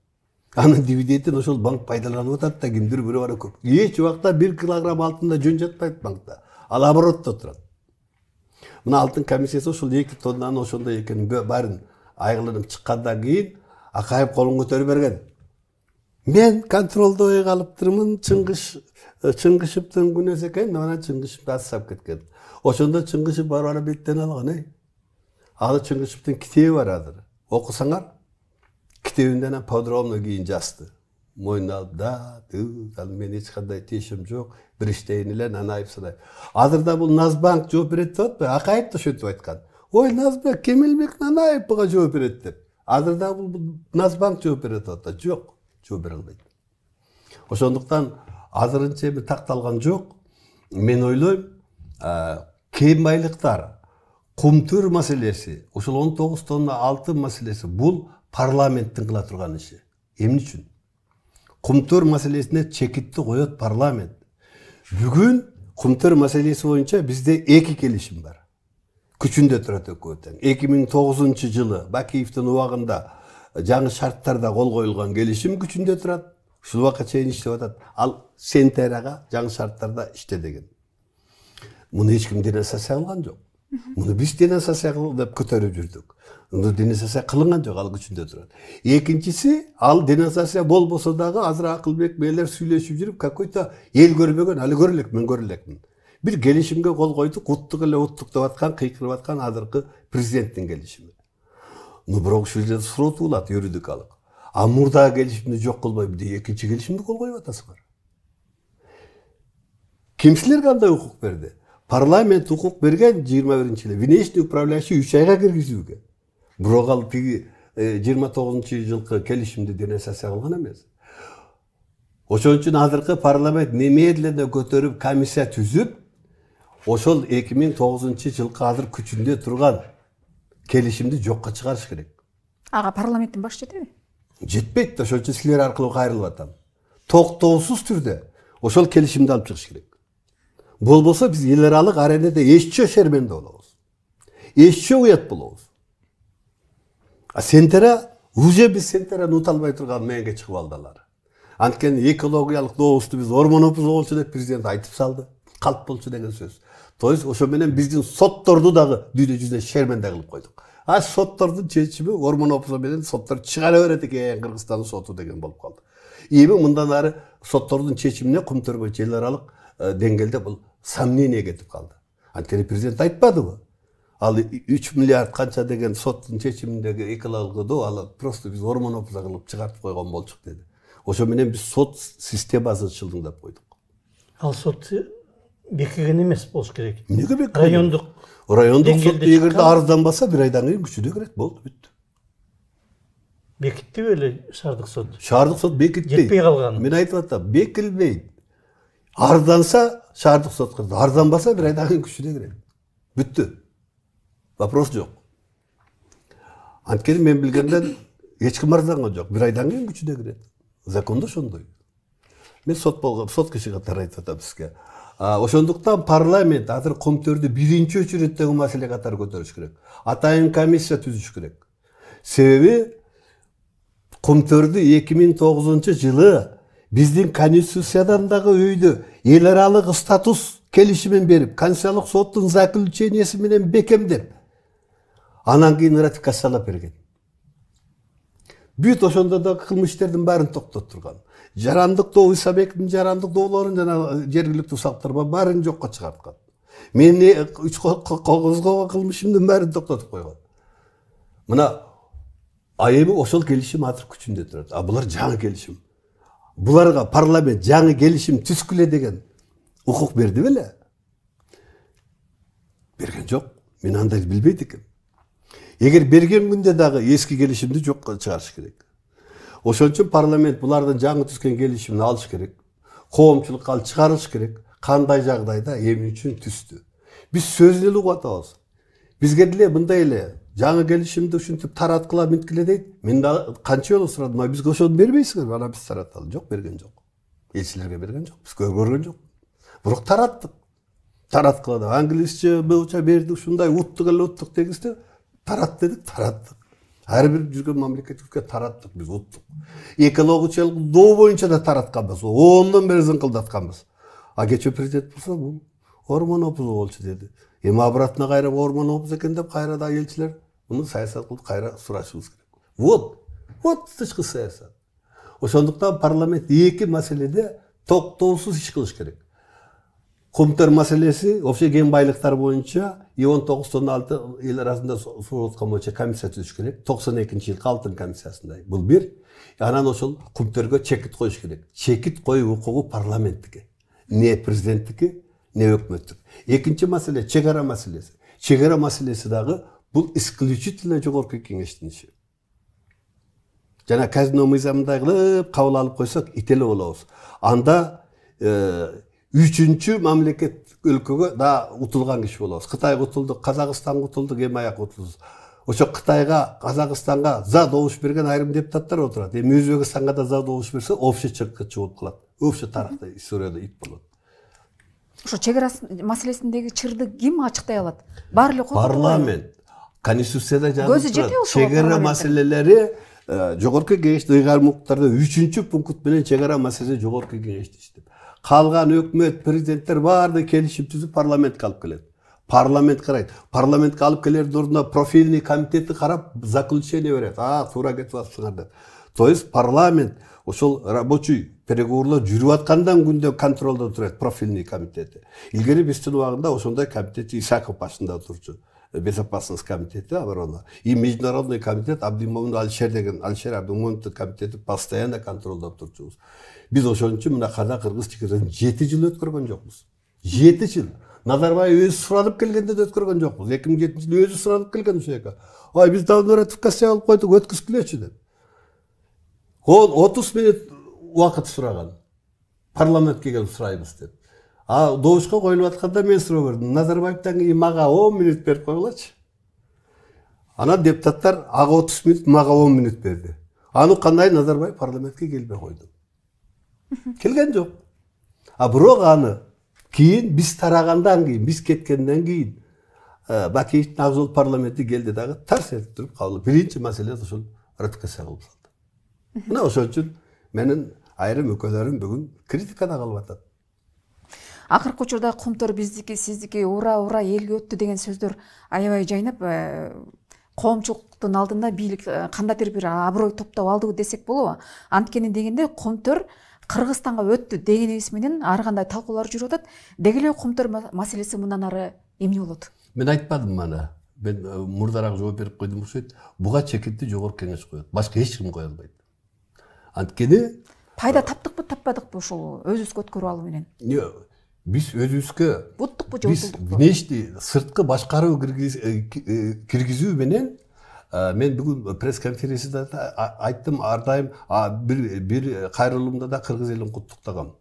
Анын дивидендин ошол банк пайдаланып атат да, кимдир бирөө бара көп. Эч убакта 1 килограмм алтында жөн жатпайт банкта. Ал оборотто турат. Мына алтын комиссиясы ошол 2 тоннанын ошондой экенин баарын айгыланып чыккандан кийин Акаев колун көтөрүп берген. Мен контролдой калыптырмын, Чыңгышевдин күнөөсү экен, анан Чыңгышев асап кеткен. Ошондо Чыңгышев бар беттен алган, Ал Чыңгышевдин китеби бар азыр. Окусаңар, китебинде подробно кийин жазды. Мойнуна алып, ал мен эч кандай тиешим жок, бир иштейин эле, анайып санайып. Азырда бул Назбанк жооп берет деп атпайбы? Акаев да ошентип айткан. Ой, Назбек, Кемелбек Нанаевга жооп берет деп. Азырда бул Назбанк жооп берет деп атат. Жок. Жооп бере албайт. Ошондуктан азырынча эми такталган жок. Мен ойлойм, кем байлыктар, кумтөр маселеси, ошол 19 тонна алтын маселеси бул парламенттин кыла турган иши. Эмне үчүн? Кумтөр маселесине чекитти коет парламент. Бүгүн кумтөр маселеси боюнча бизде 2 келишим бар. Күчүндө турат өкмөттөн. 2009 жылы Бакиевдин убагында жаңы шарттарда кол коюлган келишим күчүндө турат. Ушул убакка чейин иштеп атат. Ал сентябрга жаңы шарттарда иште деген. Муну эч ким денонсация кылган жок. Муну биз денонсация кылып деп көтөрүп жүрдүк. Муну денонсация кылынган жок, ал күчүндө турат. Экинчиси, ал денонсация болбосо дагы азыр Акылбек мээлер сүйлөшүп жүрүп, какой-то эл көрбөгөн, али көрө элек, мен көрө элекмин. Бир келишимге кол койдук, уттук эле уттуктап аткан, кыйкырып аткан азыркы президенттин келишими. Бирок ушул жерде суроо болот юридикалык. А мурдагы келишимди жок кылбай бизде экинчи келишимди кол коюп атасыңар. Ким силерге кандай укук берди? Парламент укук берген 21-жылы внешний управляющий 3 айга киргизүүгө. Бирок ал тиги 29-жылкы келишимди денонсация кылган эмес. Ошон үчүн азыркы парламент немедленно көтөрүп комиссия түзүп, ошол 2009-жылкы азыр күчүндө турган келишимди жокко чыгарыш керек. Ага парламенттин башы жетеби? Жетпейт да, ошон үчүн силер аркылуу кайрылып атам. Токтоосуз түрдө ошол келишимди алып чыгыш керек. Болбосо биз эл аралык аренада эчче шерменде болобуз. Эчче уят болобуз. А сентера, уже биз сентераны ута албай турган мээңге чыгып алдылар. Анткени экологиялык добусту биз ормонопуз болчу деп президент айтып салды. Калп болчу деген сөз. То есть ошо менен биздин сотторду дагы дүйнө жүзүнө шерменде кылып койдук. А соттордун чечими ормонопузо менен соттор чыгара берет экен, Кыргызстандын соту деген болуп калды. Эми мындан ары соттордун чечимине Кумтөр боюнча эл аралык деңгээлде бул сомнение кетип калды. Анткени президент айтпадыбы? Ал 3 миллиард канча деген соттун чечиминдеги экологиялыгы ал просто биз ормон опуза кылып чыгартып койгон болчук деди. Ошо менен биз сот системасын чылдыңдап койдук. Ал сот бекиген эмес болуш керек. Эмнеге бекиген? Райондук сот эгерде арызданбаса бир айдан кийин күчүнө кирет, болду, бүттү. Бекитти беле шаардык сот? Шаардык сот бекитпейт. Жетпей калган. Мен айтып атам, бекилбейт. Арызданса шаардык сот кырды, арызданбаса бир айдан кийин күчүнө кирет. Бүттү. Вопрос жок. Анткени мен билгенден эч ким арызданган жок. Бир айдан кийин күчүнө кирет. Закондо ошондой. Мен сот болгон, сот киши катары айтып атам сизге. Ошондуктан парламент азыр Кумтөрдү биринчи очереддеги маселе катары көтөрүш керек. Атайын комиссия түзүш керек. Себеби Кумтөрдү 2009-жылы биздин конституциядан дагы өйдө эл аралык статус келишимин берип, Конституциялык соттун заключениясы менен бекемдеп, анан кийин ратификациялап берген. Бүт ошондо да кылмыш иштердин баарын токтоттурган. Жарандык доо, Исабековдун жарандык доолорун жана жергиликтүү салыктарга баарын жокко чыгарткан. Мен 3 козгогон кылмышымдын баарын токтотуп койгон. Мына эми ошол келишим азыр күчүндө турат. Булар жаңы келишим. Буларга парламент жаңы келишим түзгүлө деген укук берди беле? Берген жок. Мен андай билбейт экенмин. Эгер берген күндө дагы эски келишимди жокко чыгарыш керек. Ошон үчүн парламент булардын жаңы түзгөн келишимин алыш керек. Коомчулукка алып чыгарыш керек. Кандай жагдайда эмне үчүн түздү? Биз сөзүн эле угуп атабыз. Бизге деле мындай эле жаңы келишимди ушинтип тараткыла минткиле дейт. Мен да канча жолу сурадым, бизге ошону бербейсиңерби? Ана биз тараталы. Жок, берген жок. Элчилерге берген жок. Биз көргөн жок. Бирок тараттык. Тараткылады. Англисче, быйылча берди, ушундай уттук эле уттук дегизде, тарат дедик, тараттык. Ар бир жүргөн мамлекетке тараттык, биз уттук. Экологиялык доо боюнча да таратканбыз. 10дон бери зыңкылдатканбыз. А кечээ президент болсо бул ормон опузу болчу деди. Эми обратно кайра ормон опуз экен деп кайра да элчилер муну саясат кылып кайра сурашыбыз керек. Вот тышкы саясат. Ошондуктан парламент эки маселеде токтоосуз иш кылыш керек. Кумтөр маселеси вообще кен байлыктар боюнча 1996 эл арасында суураткан боюнча комиссия түзүш керек. 92-жылкы алтын комиссиясындай. Бул бир. Анан ошол Кумтөргө чекит коюш керек. Чекит коюу укугу парламенттики. Не президенттики, не өкмөттүк. Экинчи маселе чек ара маселеси. Чек ара маселеси дагы бул исключительно жогорку кеңештин иши. Жана казино мыйзамындай кылып кабыл алып койсок ителе болобуз. Анда үчүнчү мамлекет өлкөгө да утулган киши болобуз. Кытайга утулдук, Казакстанга утулдук, эми аяк утулдук. Ошо Кытайга, Казакстанга за добуш берген айрым депутаттар отурат. Эми Өзбекстанга да за добуш берсе, общий чекка чыгып калат. Общий тарыхта историяда ит болот. Ошо чек ара маселесиндеги чырды ким ачыктай алат? Баары эле парламент. Конституцияда жазылып турат. Чек ара маселелери жогорку кеңештин ыйгарым укуктарда 3-пункт менен чек ара маселеси жогорку кеңеште иштеп. Калган өкмөт, президенттер баарды келишип түзүп парламентке алып келет. Парламент карайт. Парламентке алып келердин ордуна профильный комитети карап заключение берет. Туура кетип атсыңар деп. То есть парламент ошол рабочий переговорлор жүрүп аткандан күндө контролдо турат профильный комитети. Илгери биздин убагында ошондой комитет Исаков башында турчу. Безопасность комитета обороны. И международный комитет Абдимомун Алишер деген Алишер Абдимомуновдун комитети постоянно контролдоп турчубуз. Биз ошон үчүн мына Казак кыргыз чекарасын 7 жыл өткөргөн жокпуз. 7 жыл. Назарбаев өзү суранып келгенде да өткөргөн жокпуз. 2007-жылы өзү суранып келген ошол жака. Биз давно ратификация алып койдук, өткүзгүлөчү деп. Ол 30 минут убакыт сураган. Парламентке келип сурайбыз деп. Добушка коюлуп атканда мен суроо бердим. Назарбаевден кийин мага 10 минут берип койгулачы. Анан депутаттар ага 30 минут, мага 10 минут берди. Аны кандай Назарбаев парламентке келбей койду. Келген жок. Бирок аны кийин биз тарагандан кийин, биз кеткенден кийин Бакиевдин Акжол парламенти келди дагы тарс этип туруп калды. Биринчи маселе ошол ратификация кылып салды. Мына ошон үчүн менин айрым өкөлөрүм бүгүн критикада калып атат. Акыркы учурда Кумтөр биздики, сиздики, ура элге өттү деген сөздөр аябай жайнап, коомчулуктун алдында бийлик кандайдыр бир аброй топтоп алдыбы десек болобу? Анткени дегенде Комтөр Кыргызстанга өттү дегенибиз менен ар кандай талкуулар жүрүп атат. Деги эле Комтөр маселеси мындан ары эмне болот? Мен айтпадым мана. Мен мурдараак жооп берип койдум окшойт. Буга чекитти жогорку кеңеш коет. Башка эч ким кое албайт. Анткени пайда таптыкпы, таппадыкпы ушул өзүбүзгө өткөрүп алуу менен? Биз өзүбүзгө буттукпу же биз внешний сырткы башкаруу киргизүү менен мен бүгүн пресс-конференцияда айттым, ар дайым бир кайрылуумда да кыргыз элин куттуктагам.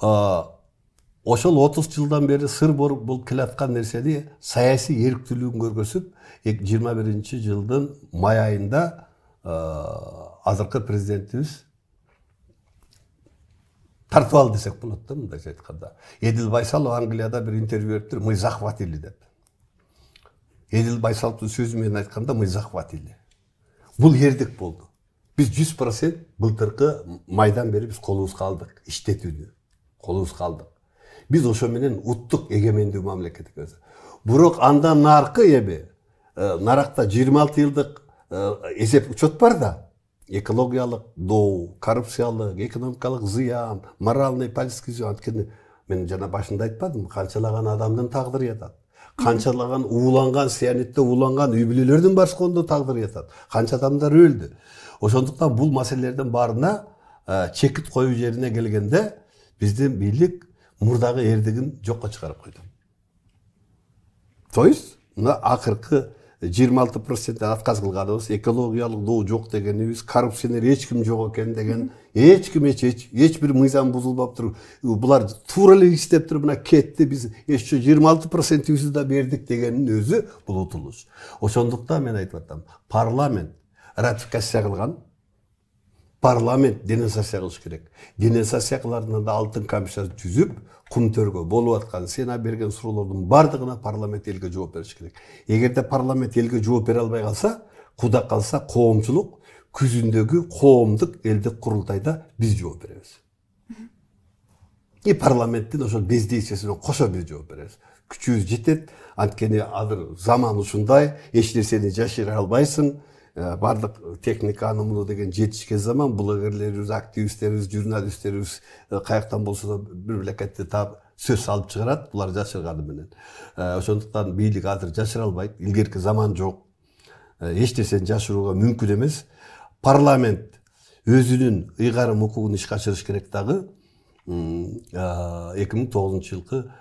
Ошол 30 жылдан бери сыр болуп келаткан нерсени саясий эрктүүлүгүн көргөзүп, 21 жылдын май айында азыркы президентибиз тартып алды десек болот да, мындайча айтканда. Эдил Байсалов Англияда бир интервью бериптир, мы захватили деп. Эдил Байсаловдун сөзү менен айтканда, мы захватили. Бул эрдик болду. Биз 100% былтыркы майдан бери биз колубузга алдык, иштетүүнү колубузга алдык. Биз ошо менен уттук эгемендүү мамлекетке. Бирок андан наркы эми наракта 26 жылдык эсеп учет бар да. Экологиялык доо, коррупциялык, экономикалык зыян, моральный политический зыян. Анткени мен жана башында айтпадым, канчалаган адамдын тагдыры ятат. Канчалаган ууланган, сиянетте ууланган үй бүлөлөрдүн башконда тагдыры ятат. Канча адамдар өлдү. Ошондуктан бул маселелердин баарына чекит коюу жерине келгенде биздин бийлик мурдагы эрдигин жокко чыгарып койду. То есть, мына акыркы 26% отказ кылганыбыз, экологиялык доо жок дегенибиз, коррупционер эч ким жок экен деген, эч ким эч бир мыйзам бузулбаптыр. Булар туура эле иштеп мына кетти, биз еще 26%-ибизди да бердик дегенин өзү бул утулуш. Ошондуктан мен айтып атам, парламент ратификация кылган, парламент денонсация кылыш керек. Денонсация кыларында да алтын комиссия түзүп, Кумтөргө болуп аткан сена берген суроолордун бардыгына парламент элге жооп бериш керек. Эгерде парламент элге жооп бере албай калса, куда калса коомчулук күзүндөгү коомдук элдик курултайда биз жооп беребиз. Парламенттин ошол бездействиесине кошо биз жооп беребиз. Күчүбүз жетет, анткени азыр заман ушундай, эч нерсени жашыра албайсың. Бардык техника анымыны деген жетишкен заман, блогерлерибиз, активисттерибиз, журналисттерибиз каяктан болсо да бир мамлекетти таап сөз алып чыгарат, булар жашырганы менен. Ошондуктан бийлик азыр жашыра албайт, илгерки заман жок. Эч нерсени жашырууга мүмкүн эмес. Парламент өзүнүн ыйгарым укугун ишке ашырыш керек дагы 2009 жылкы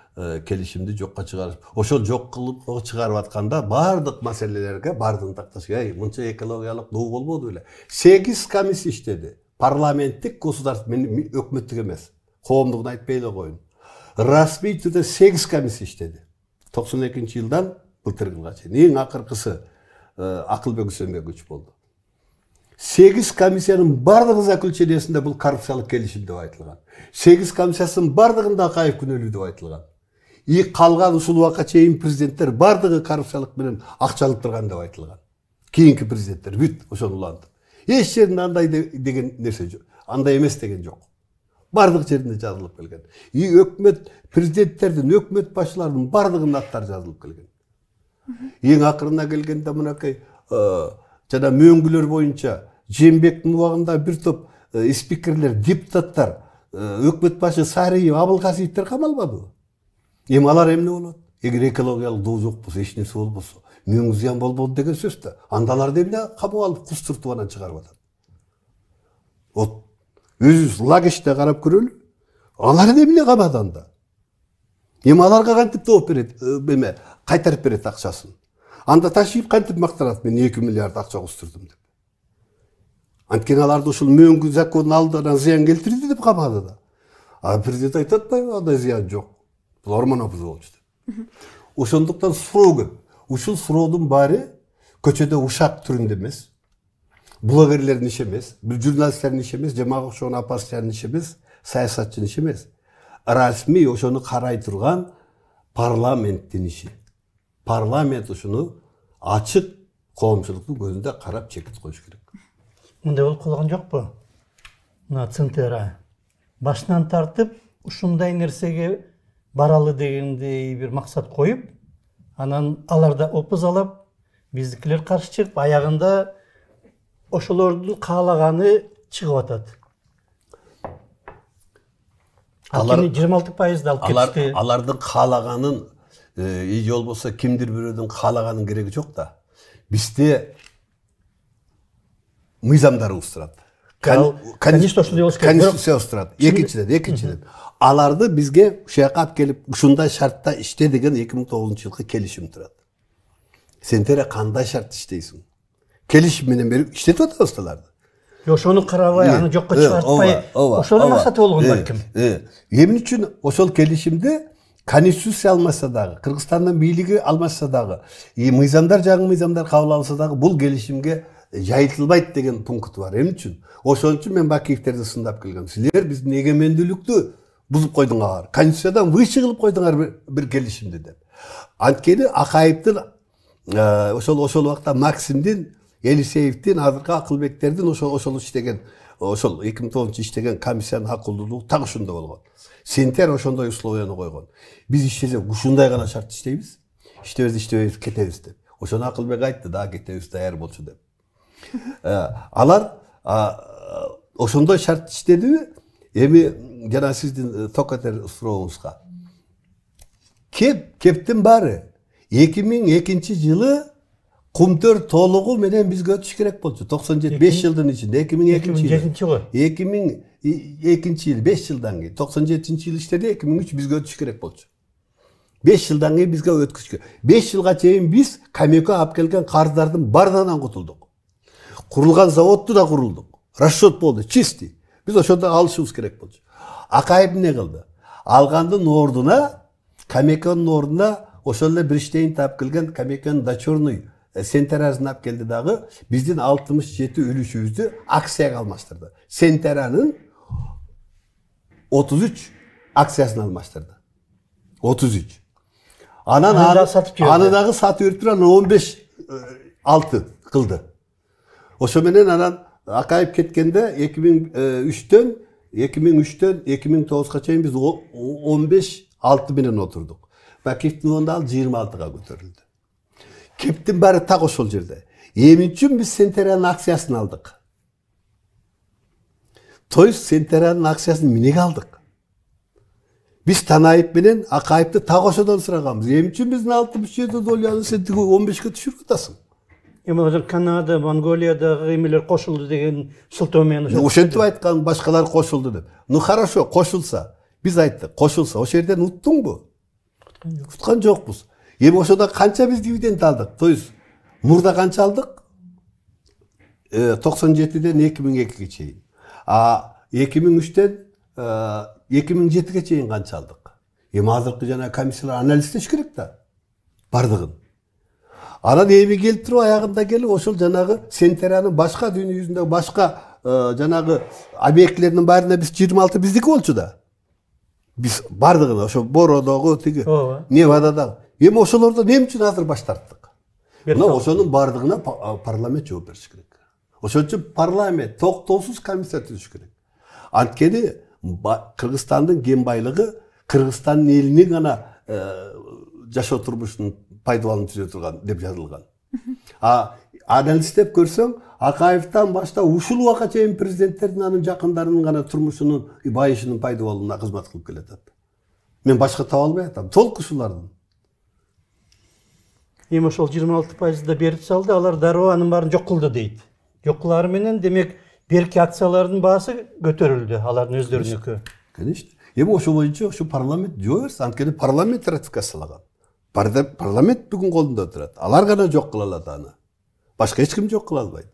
келишимди жокко чыгарып, ошол жок кылып чыгарып атканда бардык маселелерге бардыгын такташ керек. Мынча экологиялык доо болбоду беле. 8 комиссия иштеди. Парламенттик государство менен өкмөттүк эмес. Коомдугун айтпай эле коюн. Расмий түрдө 8 комиссия иштеди. 92 жылдан былтыркы жылга чейин. Эң акыркысы Акылбек Үсөнбекович болду. 8 комиссиянын бардыгы заключениясында бул коррупциялык келишим деп айтылган. 8 комиссиясынын бардыгында Акаев күнөөлүү деп айтылган. Калган ушул убакка чейин президенттер бардыгы коррупциялык менен акча алып турган деп айтылган. Кийинки президенттер бүт ошону улантып. Эч жеринде андай деген нерсе жок. Андай эмес деген жок. Бардык жеринде жазылып келген. Өкмөт президенттердин, өкмөт башчыларынын бардыгынын аттары жазылып келген. Эң акырына келгенде мынакей жана мөңгүлөр боюнча Жээнбектин убагында бир топ спикерлер, депутаттар, өкмөт башы Сариев, Абылгазиевдер камалбадыбы? Эми алар эмне болот? Эгер экологиялык доо жок болсо, эч нерсе болбосо, мөң зыян болбоду деген сөз да. Анда аларды эмне камап алып кустуртуп анан чыгарып атат? Вот өзүбүз лагечте карап көрөлү. Алар эмне камады анда? Эми аларга кантип жооп берет, эме кайтарып берет акчасын? Анда ташип кантип мактанат, мен 2 миллиард акча кустурдум деп. Анткени аларды ушул мөңгү закондун алдынан зыян келтирди деп камады да. А президент айтат да, андай зыян жок. Бул орман бузулчу деп. Ошондуктан суроо көп. Ушул суроодун баары көчөдө ушак түрүндө эмес. Блогерлердин иши эмес, бир журналисттердин иши эмес, же мага окшогон оппозициянын иши эмес, саясатчынын иши эмес. Расмий ошону карай турган парламенттин иши. Парламент ушуну ачык коомчулуктун көзүндө карап чекит коюш керек. Мындай болуп калган жокпу? Мына Центера башынан тартып ушундай нерсеге баралы дегендей бир максат коюп, анан аларда опуз алып, биздикилер каршы чыгып, аягында ошолордун каалаганы чыгып атат. Алар 26% алып кетишти. Алардын каалаганын жол болсо кимдир бирөөдүн каалаганын кереги жок да. Бизде мыйзамдарыбыз турат. Конституция турат. Экинчиден. Аларды бизге ушака алып келип, ушундай шартта иште деген 2009-жылкы келишим турат. Сен тере кандай шарт иштейсиң? Келишим менен берип иштетип атабыз аларды. Ошону карабай, аны жокко чыгартпай, ошонун максаты болгон балким. Эмне үчүн ошол келишимде Конституция алмаса дагы, Кыргызстандын бийлиги алмаса дагы, мыйзамдар жаңы мыйзамдар кабыл алынса дагы бул келишимге жайылтылбайт деген пункт бар. Эмне үчүн? Ошон үчүн мен Бакиевтерди сындап келгем. Силер биздин эгемендүүлүктү бузуп койдуңар. Конституциядан выше кылып койдуңар бир келишимди деп. Анткени Акаевдин ошол убакта Максимдин, Елисеевдин, азыркы Акылбектердин ошол иштеген, ошол 2009 иштеген комиссиянын акылдуулугу так ошондо болгон. Сентер ошондой условияны койгон. Биз иштесек ушундай гана шарт иштейбиз. Иштебейбиз, кетебиз деп. Ошону Акылбек айтты да, кетебиз даяр болчу деп. Алар ошондой шарт иштедиби? Эми жана сиздин токатер сурооңузга. Кептин баары 2002-жылы Кумтөр толугу менен бизге өтүш керек болчу. 97 5 жылдын ичинде 2002-жылы. 2002-жыл 5 жылдан кийин 97-жыл иштеди, 2003 бизге өтүш керек болчу. 5 жылдан кийин бизге өткүзүш керек. 5 жылга чейин биз Камеко алып келген карыздардын бардыгынан кутулдук. Курулган заводду да курулдук. Расчет болду, чистый. Биз ошондо алышыбыз керек болчу. Акаев эмне кылды? Алгандын ордуна, Камеконун ордуна ошол эле бир иштейин таап келген Камеконун дочерный Сентерасын алып келди дагы, биздин 67 үлүшүбүздү акцияга алмаштырды. Сентеранын 33 акциясын алмаштырды. 33. Анан аны дагы сатып берип туран 15-6 кылды. Ошо менен анан Акаев кеткенде 2003-төн 2009-га чейин биз 15-6 менен отурдук. Бакиевдин онда 26-га көтөрүлдү. Кептин баары так ошол жерде. Эмне үчүн биз Сентеранын акциясын алдык? То есть Сентеранын акциясын эмнеге алдык? Биз Танаев менен Акаевди так ошодон сураганбыз. Эмне үчүн биздин 67 долларын сен 15ге түшүрүп атасың? Эми Канада, Монголиядагы эмелер кошулду деген сылтоо менен ошентип айткан, башкалар кошулду деп. Ну хорошо, кошулса. Биз айттык, кошулса. Ошол жерден уттуңбу? Уткан жокпуз. Эми ошода канча биз дивиденд алдык? То есть мурда канча алдык? 97-ден 2002-ге чейин. 2003-тен 2007-ге чейин канча алдык? Эми азыркы жана комиссиялар анализдеш керек да. Бардыгын. Анан эми келип туруп аягында келип ошол жанагы Сентеранын башка дүйнө жүзүндөгү башка жанагы объектилердин баарына биз 26 биздики болчу да. Биз бардыгын ошо Бородогу тиги Невададагы. Эми ошолордон эмне үчүн азыр баш тарттык? Мына ошонун бардыгына парламент жооп бериш керек. Ошон үчүн парламент токтоосуз комиссия түзүш керек. Анткени Кыргызстандын кен байлыгы Кыргызстандын элинин гана жашоо турмушунун пайдаланып жүрө турган деп жазылган. Анализдеп көрсөң, Акаевден баштап ушул убакка чейин президенттердин анын жакындарынын гана турмушунун байышынын пайда болууна кызмат кылып келатат. Мен башка таба албай атам. Толук ушулардын. Эми ошол 26% берип салды, алар дароо анын баарын жок кылды дейт. Жок кылары менен демек берки акциялардын баасы көтөрүлдү, алардын өздөрүнүкү. Конечно. Эми ошол боюнча ошо парламент жөө берсе, анткени парламент ратификациялаган. Парламент бүгүн колунда турат. Алар гана жок кыла алат аны. Башка эч ким жок кыла албайт.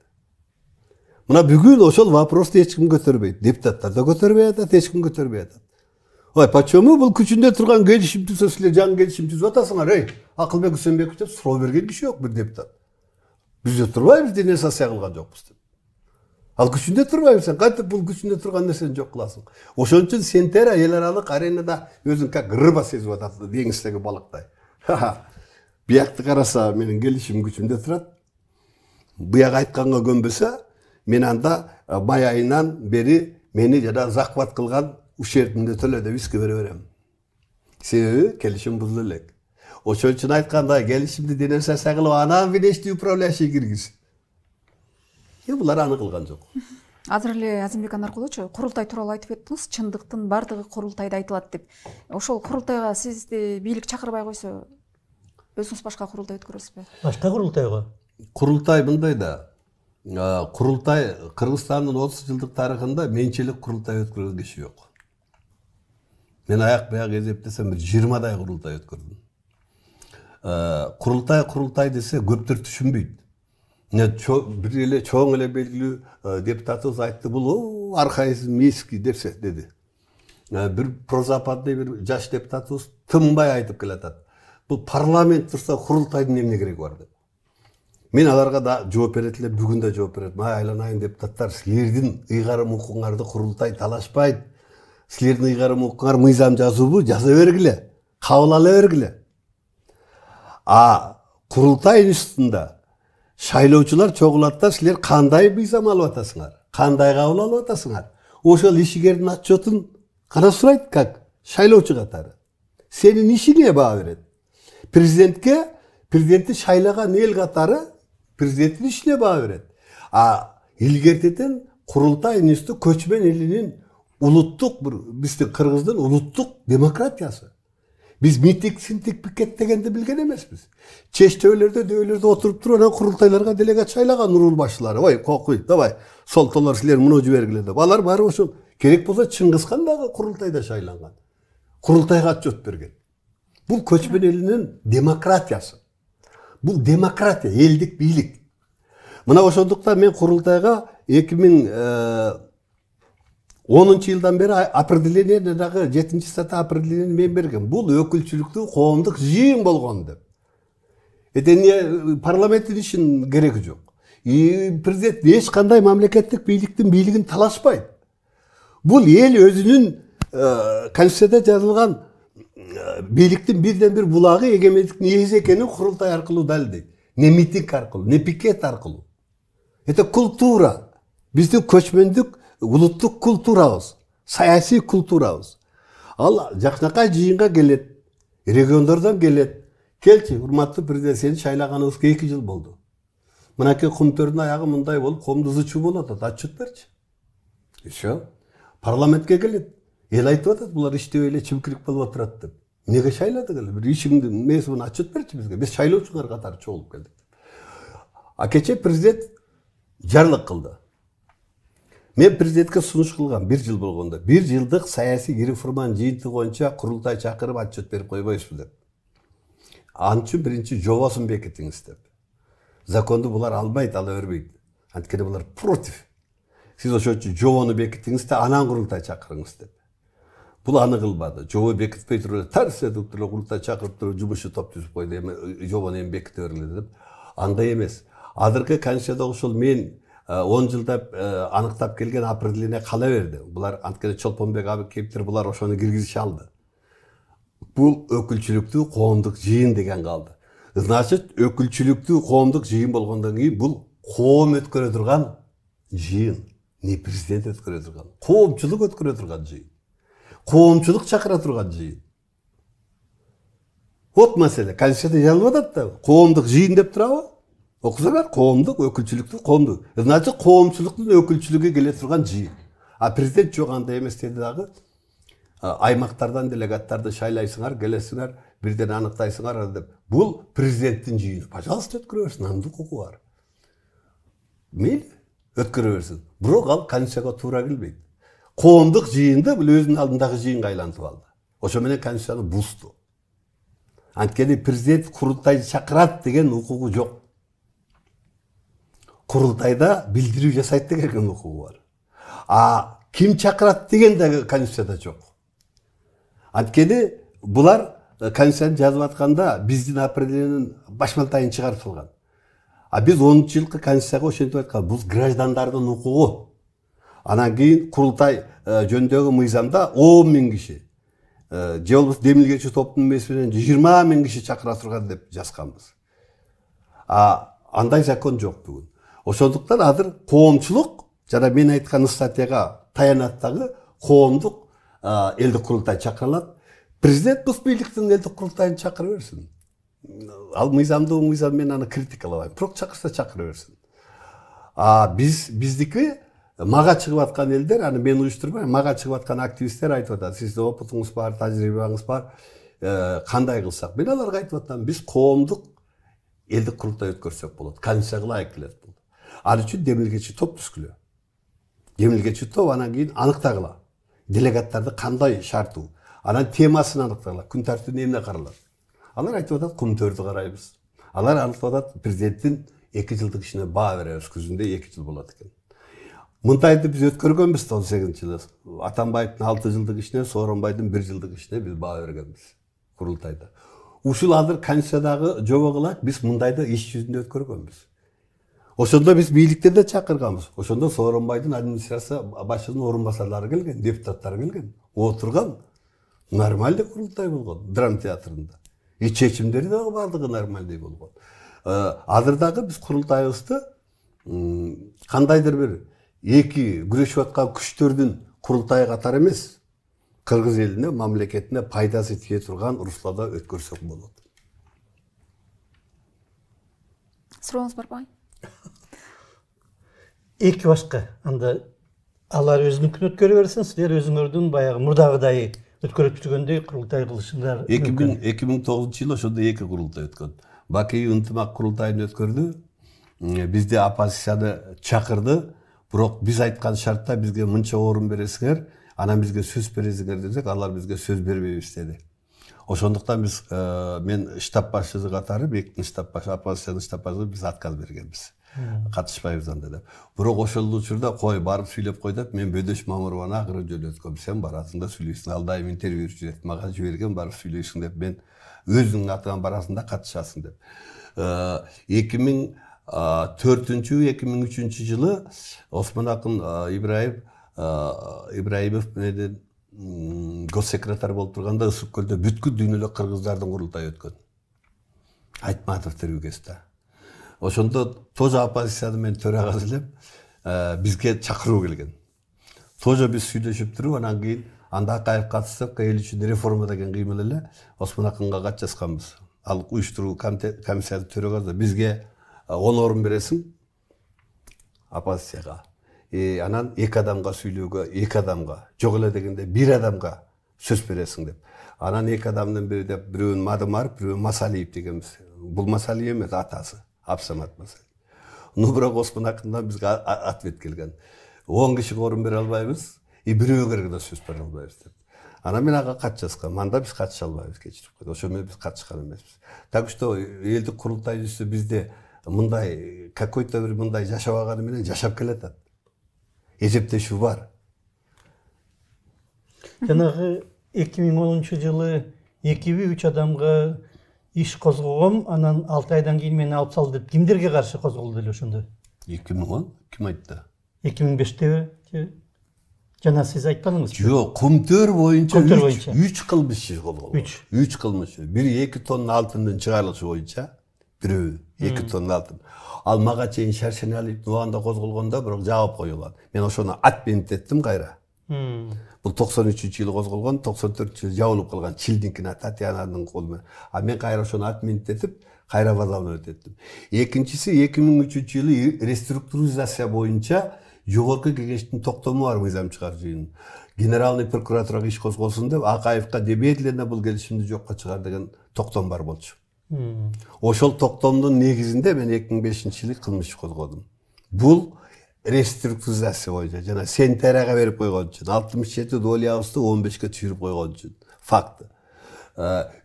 Мына бүгүн ошол вопросту эч ким көтөрбөйт. Депутаттар да көтөрбөй атат, эч ким көтөрбөй атат. Ой, почему бул күчүндө турган келишим түзсө силер жаңы келишим түзүп атасыңар? Эй, Акылбек Үсөнбеков деп суроо берген киши жок бир депутат. Биз да турбайбыз, денесация кылган жокпуз деп. Ал күчүндө турбайбыз, сен кантип бул күчүндө турган нерсени жок кыласың? Ошон үчүн Сентера эл аралык аренада өзүн как рыба сезип атат, деңиздеги балыктай. Биякты караса менин келишим күчүмдө турат. Бияк айтканга көнбөсө, мен анда май айынан бери мени жана захват кылган ушертимди төлө деп иске бере берем. Себеби келишим бузулу элек. Ошон үчүн айтканда келишимди денонсация кылып анан внешний управляющий киргиз. Булар аны кылган жок. Азыр эле Азимбек Анаркулович курултай тууралуу айтып өттүңүз, чындыктын бардыгы курултайда айтылат деп. Ошол курултайга сизди бийлик чакырбай койсо, өзүңүз башка курултай өткөрөсүзбү? Башка курултайга? Курултай мындай да. Курултай Кыргызстандын 30 жылдык тарыхында менчилик курултай өткөргөн киши жок. Мен аяк-баяк эзептесем 20дай курултай өткөрдүм. Курултай десе көптөр түшүнбөйт. Бир эле чоң эле белгилүү депутатыбыз айтты, бул архаизм эски десе деди. Бир прозападный бир жаш депутатыбыз тынбай айтып келатат. Бул парламент турса курултайдын эмне кереги бар деп. Мен аларга да жооп берет элем, бүгүн да жооп берет. Айланайын депутаттар, силердин ыйгарым укуңарды курултай талашпайт. Силердин ыйгарым укуңар мыйзам жазуубу, жаза бергиле, кабыл ала бергиле. Курултай институтунда шайлоочулар чогулат да, силер кандай мыйзам алып атасыңар, кандай кабыл алып атасыңар. Ошол ишигердин отчетун кана сурайт, как шайлоочу катары. Сенин ишиңе баа берет. Президентти шайлаган эл катары президенттин ишине баа берет. Илгертетен курултай институту көчмөн элинин улуттук, биздин Кыргыздын улуттук демократиясы. Биз митинг пикет дегенди билген эмеспиз. Чечтөөлөрдө, дөөлөрдө отуруп туруп, анан курултайларга делегат шайлаган урул башчылары. Ой, кокуй, давай, солтолор силер муну жибергиле деп. Алар баары ошол. Керек болсо Чыңгыз хан дагы курултайда шайланган. Курултайга отчет берген. Бул көчмөн элинин демократиясы. Бул демократия, элдик бийлик. Мына ошондуктан мен курултайга 2010-жылдан бери определение дагы 7-сата определение мен берген. Бул өкүлчүлүктүү коомдук жыйын болгон деп. Эне парламенттин ишин кереги жок. Президент эч кандай мамлекеттик бийликтин бийлигин талашпайт. Бул эл өзүнүн конституцияда жазылган бийликтин бирден бир булагы эгемендиктин ээси экенин курултай аркылуу далилдейт. Не митинг аркылуу, не пикет аркылуу. Это культура. Биздин көчмөндүк улуттук культурабыз, саясий культурабыз. Ал жакшынакай жыйынга келет, региондордон келет. Келчи, урматтуу президент, сени шайлаганыбызга 2 жыл болду. Мынакей кумтөрдүн аягы мындай болуп, коомду зычуу болот, отчет берчи. Ишо. Парламентке келет. Эл айтып атат, булар иштебей эле чимкирик болуп отурат деп. Эмнеге шайладык эле? Бир ишиңди месибин отчет берчи бизге. Биз шайлоочулар катары чогулуп келдик. Кече президент жарлык кылды. Мен президентке сунуш кылгам 1 жыл болгондо. 1 жылдык саясий реформанын жыйынтыгы боюнча курултай чакырып отчет берип койбойсузбу деп. Анын үчүн биринчи жобосун бекитиңиз деп. Законду булар албайт, ала бербейт. Анткени булар против. Сиз ошол үчүн жобону бекитиңиз да анан курултай чакырыңыз деп. Бул аны кылбады. Жобо бекитпей туруп, тарс этип туруп курултай чакырып туруп, жумушчу топ түзүп койду. Эми жобону эми беките бергиле деп. Андай эмес. Азыркы конституцияда ошол мен 10 жылда аныктап келген определение кала берди. Булар анткени Чолпонбек Абыкеевтер булар ошону киргизише алды. Бул өкүлчүлүктүү коомдук жыйын деген калды. Значит, өкүлчүлүктүү коомдук жыйын болгондон кийин бул коом өткөрө турган жыйын. Не президент өткөрө турган, коомчулук өткөрө турган жыйын. Коомчулук чакыра турган жыйын. Вот маселе, конституцияда жазылып атат да, коомдук жыйын деп турабы? Окусаңар, коомдук, өкүлчүлүктүү коомдук. Значит, коомчулуктун өкүлчүлүгү келе турган жыйын. Президент жок андай эмес деди дагы. Аймактардан делегаттарды шайлайсыңар, келесиңар, бирден аныктайсыңар деп. Бул президенттин жыйыны. Пожалуйста, өткөрө берсин, анын укугу бар. Мейли, өткөрө берсин. Бирок ал конституцияга туура келбейт. Коомдук жыйынды бул өзүнүн алдындагы жыйынга айлантып алды. Ошо менен конституцияны бузду. Анткени президент курултай чакырат деген укугу жок. Курултайда билдирүү жасайт деген укугу бар. Ким чакырат деген да конституцияда жок. Анткени булар конституцияны жазып атканда биздин определениянын башмалтайын чыгарып салган. Биз 10-жылкы конституцияга ошентип айткан, бул граждандардын укугу. Анан кийин курултай жөнүндөгү мыйзамда 10 000 киши, же болбосо демилгечи топтун эмеси менен 20 000 киши чакыра турган деп жазганбыз. Андай закон жок бүгүн. Ошондуктан азыр коомчулук жана мен айткан статьяга таянат дагы коомдук элдик курултай чакырылат. Президент бул бийликтин элдик курултайын чакыра берсин. ал мыйзамдуу мыйзам мен аны критикалабайм. Бирок чакырса чакыра берсин. Биздики мага чыгып аткан элдер, аны мен уюштурбайм, мага чыгып аткан активисттер айтып атат. Сиздин опытуңуз бар, тажрыйбаңыз бар. Кандай кылсак? Мен аларга айтып атам, биз коомдук элдик курултай өткөрсөк болот. Конституцияга ылайык келет бул. Ал үчүн демилгечи топ түзгүлө. Демилгечи топ анан кийин аныктагыла. Делегаттарды кандай шартуу, анан темасын аныктагыла. Күн тартибинде эмне каралат? Алар айтып атат, күмтөрдү карайбыз. Алар айтып атат, президенттин 2 жылдык ишине баа беребиз, күзүндө 2 жыл болот экен. Мындайды биз өткөргөнбүз 18-жылы. Атамбаевдин 6 жылдык ишине, Сооронбайдын 1 жылдык ишине биз баа бергенбиз курултайда. Ушул азыр Конституциядагы жобо биз мындайды иш жүзүндө өткөргөнбүз. Ошондо биз бийликтен да чакырганбыз. Ошондо Сооронбайдын администрация башчынын орун басарлары келген, депутаттар келген. Отурган нормалдуу курултай болгон драма театрында. Чечимдери дагы бардыгы нормалдуу болгон. Азыр дагы биз курултайыбызды кандайдыр бир эки күрөшүп аткан күчтөрдүн курултайы катары эмес, кыргыз элине, мамлекетине пайдасы тие турган руслада өткөрсөк болот. Сурооңуз барбы? Эки башка. Анда алар өзүнүкүн өткөрө берсин, силер өзүңөрдүн баягы мурдагыдай өткөрүп жүргөндөй курултай кылышыңар. 2009-жылы ошондо эки курултай өткөн. Бакый ынтымак курултайын өткөрдү. Бизде оппозицияны чакырды. Бирок биз айткан шартта бизге мынча орун бересиңер, анан бизге сөз бересиңер десек, алар бизге сөз бербейбиз деди. Ошондуктан биз мен штаб башчысы катары, бектин штаб башчысы, оппозициянын штаб башчысы биз отказ бергенбиз. Катышпайбыз анда деп. Бирок ошол учурда кой барып сүйлөп кой деп, мен Бөдөш Мамырованы акырып жөнөткөм. Сен барасың да сүйлөйсүң. Ал дайым интервью жүрөт. Мага жиберген барып сүйлөйсүң деп, мен өзүңүн атынан барасың да катышасың деп. 2004-2003 жылы Осмон Акын Ибраимов менен госсекретарь болуп турганда Ысык көлдө бүткүл дүйнөлүк кыргыздардын курултайы өткөн. Айтматовдор ÜКС'те. Ошондо тоже оппозицияны мен төрагасы элем, бизге чакыруу келген. Тоже биз сүйлөшүп туруп, анан кийин анда Акаев катышып, эл үчүн реформа деген кыймыл эле Осмон Акынга кат жазганбыз. Ал уюштуруу комиссиянын төрагасы бизге 10 орун бересиң оппозицияга. Анан 2 адамга сүйлөөгө, 2 адамга, жок эле дегенде 1 адамга сөз бересиң деп. Анан 2 адамдын бири деп, бирөөнүн Мадымаров, бирөөнүн Масалиев дегенбиз. Бул Масалиев эмес, атасы. Абсамат Масалиев. Бирок Осмон Акындан бизге ответ келген. 10 кишиге орун бере албайбыз, бирөөгө да сөз бере албайбыз деп. Анан мен ага кат жазгам. Анда биз катыша албайбыз, кечирип койду. Ошо менен биз катышкан эмеспиз. Так что элдик курултай жүзү бизде мындай какой-то бир мындай жашабаганы менен жашап келатат. Эсептешүү бар. Жанагы 2010-жылы 2-3 адамга иш козгогом, анан 6 айдан кийин мени алып сал деп кимдерге каршы козголду эле ошондо? 2010 ким айтты? 2005-те жана сиз айтпадыңызбы? Жок, Кумтөр боюнча 3 кылмыш иш козголду. 3 кылмыш. Бири 2 тонна алтындын чыгарылышы боюнча, бирөө 2 тонна алтын. Ал мага чейин Шаршеналиевдин убагында козголгондо бирок жабып коюлган. Мен ошону отменить эттим кайра. Бул 93-жылы козголгон, 94-жылы жабылып калган Чилдинкина Татьянанын колу менен. Мен кайра ошону отменить этип, кайра возобновить эттим. Экинчиси 2003-жылы реструктуризация боюнча жогорку кеңештин токтому бар мыйзам чыгаруу жыйынын. Генеральный прокуратурага иш козголсун деп, Акаевка немедленно бул келишимди жокко чыгар деген токтом бар болчу. Ошол токтомдун негизинде мен 2005-жылы кылмыш козгодум. Бул реструктуризация боюнча жана Сентарага берип койгон үчүн, 67 долябызды 15ке түшүрүп койгон үчүн. Факт.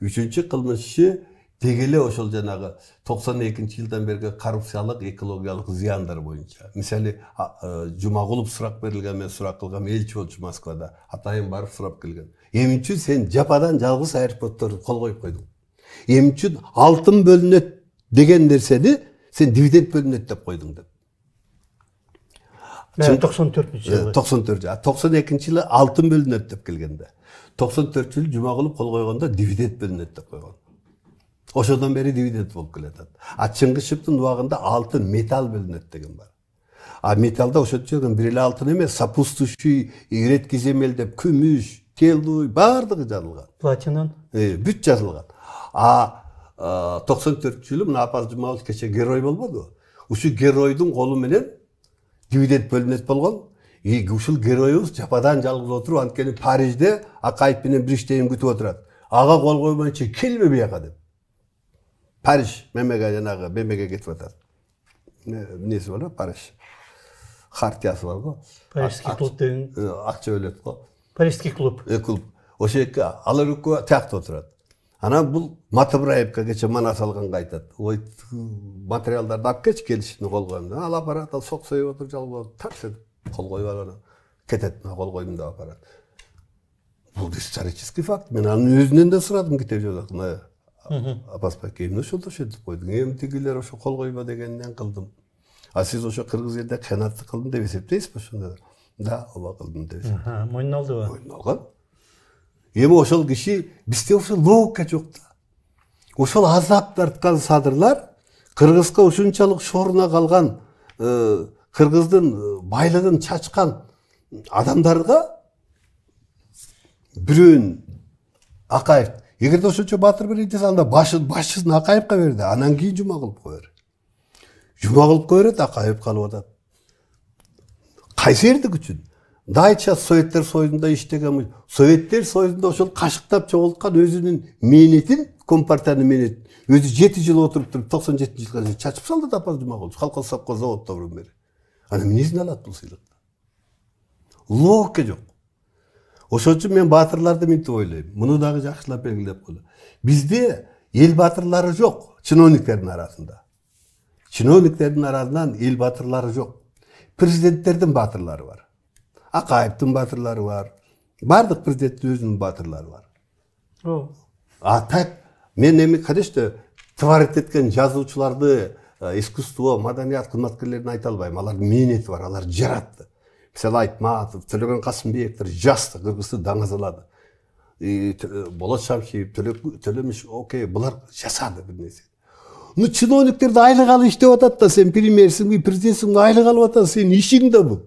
Үчүнчү кылмышы дегеле ошол жанагы 92-жылдан берги коррупциялык, экологиялык зыяндар боюнча. Мисалы, Жумагулов сурак берилген, мен сурак кылгам, элчи болчу Москвада. Атайын барып сурап келген. Эмне үчүн сен жападан жалгыз аэропортторду кол коюп койдуң? Эмне үчүн алтын бөлүнөт деген нерсени сен дивиденд бөлүнөт деп койдуң деп. 94-жылы. 92-жылы алтын бөлүнөт деп келгенде. 94-жылы Жумагулов кол койгондо дивиденд бөлүнөт деп койгон. Ошодон бери дивиденд болуп келатат. Чыңгышевдин убагында алтын, металл бөлүнөт деген бар. Металлда ошончо бир эле алтын эмес, сопутствующий редкий земель деп күмүш, телуй бардыгы жазылган. Платинан? Бүт жазылган. 94-жылы мына Апаз Жумабаев кече герой болбоду. Ушу геройдун колу менен дивиденд бөлүнөт болгон. Ушул героюбуз жападан жалгыз отуруп, анткени Парижде Акаев менен бир иштейин күтүп отурат. Ага кол койбойчу келме бияка деп. Париж мемеге жанагы мемеге кетип атат. Эмнеси бар, Париж хартиясы бар го. Парижский клуб деген. Акча өлөт го. Парижский клуб. Клуб. Ошол жерге алар экөө тиякта отурат. Анан бул Матыбыраевка кече манас алганга айтат. Ой, материалдарды алып келчи, келишимди кол коем. Алып барат, ал сок союп отуруп жалгыз тарс кол коюп алып кетет, кол коюм деп апарат. Бул исторический факт. Мен анын өзүнөн да сурадым китеп жазат. Апаспайке, эмне ошолду ошентип койдуң? Тигилер ошо кол койбо дегенден кылдым. А сиз ошо кыргыз элде кыянаттык кылдым деп эсептейсизби ошондо? Да, ооба кылдым деп. Мойнун алдыбы? Мойнун алган. Эми ошол киши бизде ошол логика жок да. Ошол азап тарткан садырлар Кыргызга ушунчалык шоруна калган, кыргыздын байлыгын чачкан адамдарга бирөөнүн Акаев, эгерде ошончо баатыр берейин десе, анда башчысын Акаевка берди, анан кийин Жумакуловго бер. Жумакуловго берет, Акаев калып атат. Кайсы эрдик үчүн? Дайча Советтер Союзунда иштеген, Советтер Союзунда ошол кашыктап чогулткан өзүнүн мээнетин, Компартиянын мээнетин өзү 7 жыл отуруп туруп 97-жылга чачып салды да Апаз Жумакулов, Халкы Совко заводдо бурун бери. Анан эмнесин алат бул сыйлыкты? Логика жок. Ошон үчүн мен баатырларды мынтип ойлойм. Муну дагы жакшылап белгилеп койду. Бизде эл баатырлары жок, чиновниктердин арасында. Чиновниктердин арасынан эл баатырлары жок. Президенттердин баатырлары бар. Акаевдин баатырлары бар. Бардык президенттин өзүнүн баатырлары бар. Так, мен эми конечно творить эткен жазуучуларды, искусство, маданият кызматкерлерин айта албайм. Алардын мээнети бар, алар жаратты. Мисалы Айтматов, Төлөгөн Касымбектер жасты, Кыргызды даңазалады. Болот Шамшиев, Төлөмүш, окей, булар жасады бир нерсе. Ну чиновниктерди айлык алып иштеп атат да, сен премьерсиңби, президентсиңби, айлык алып атасың, сенин ишиң да бул.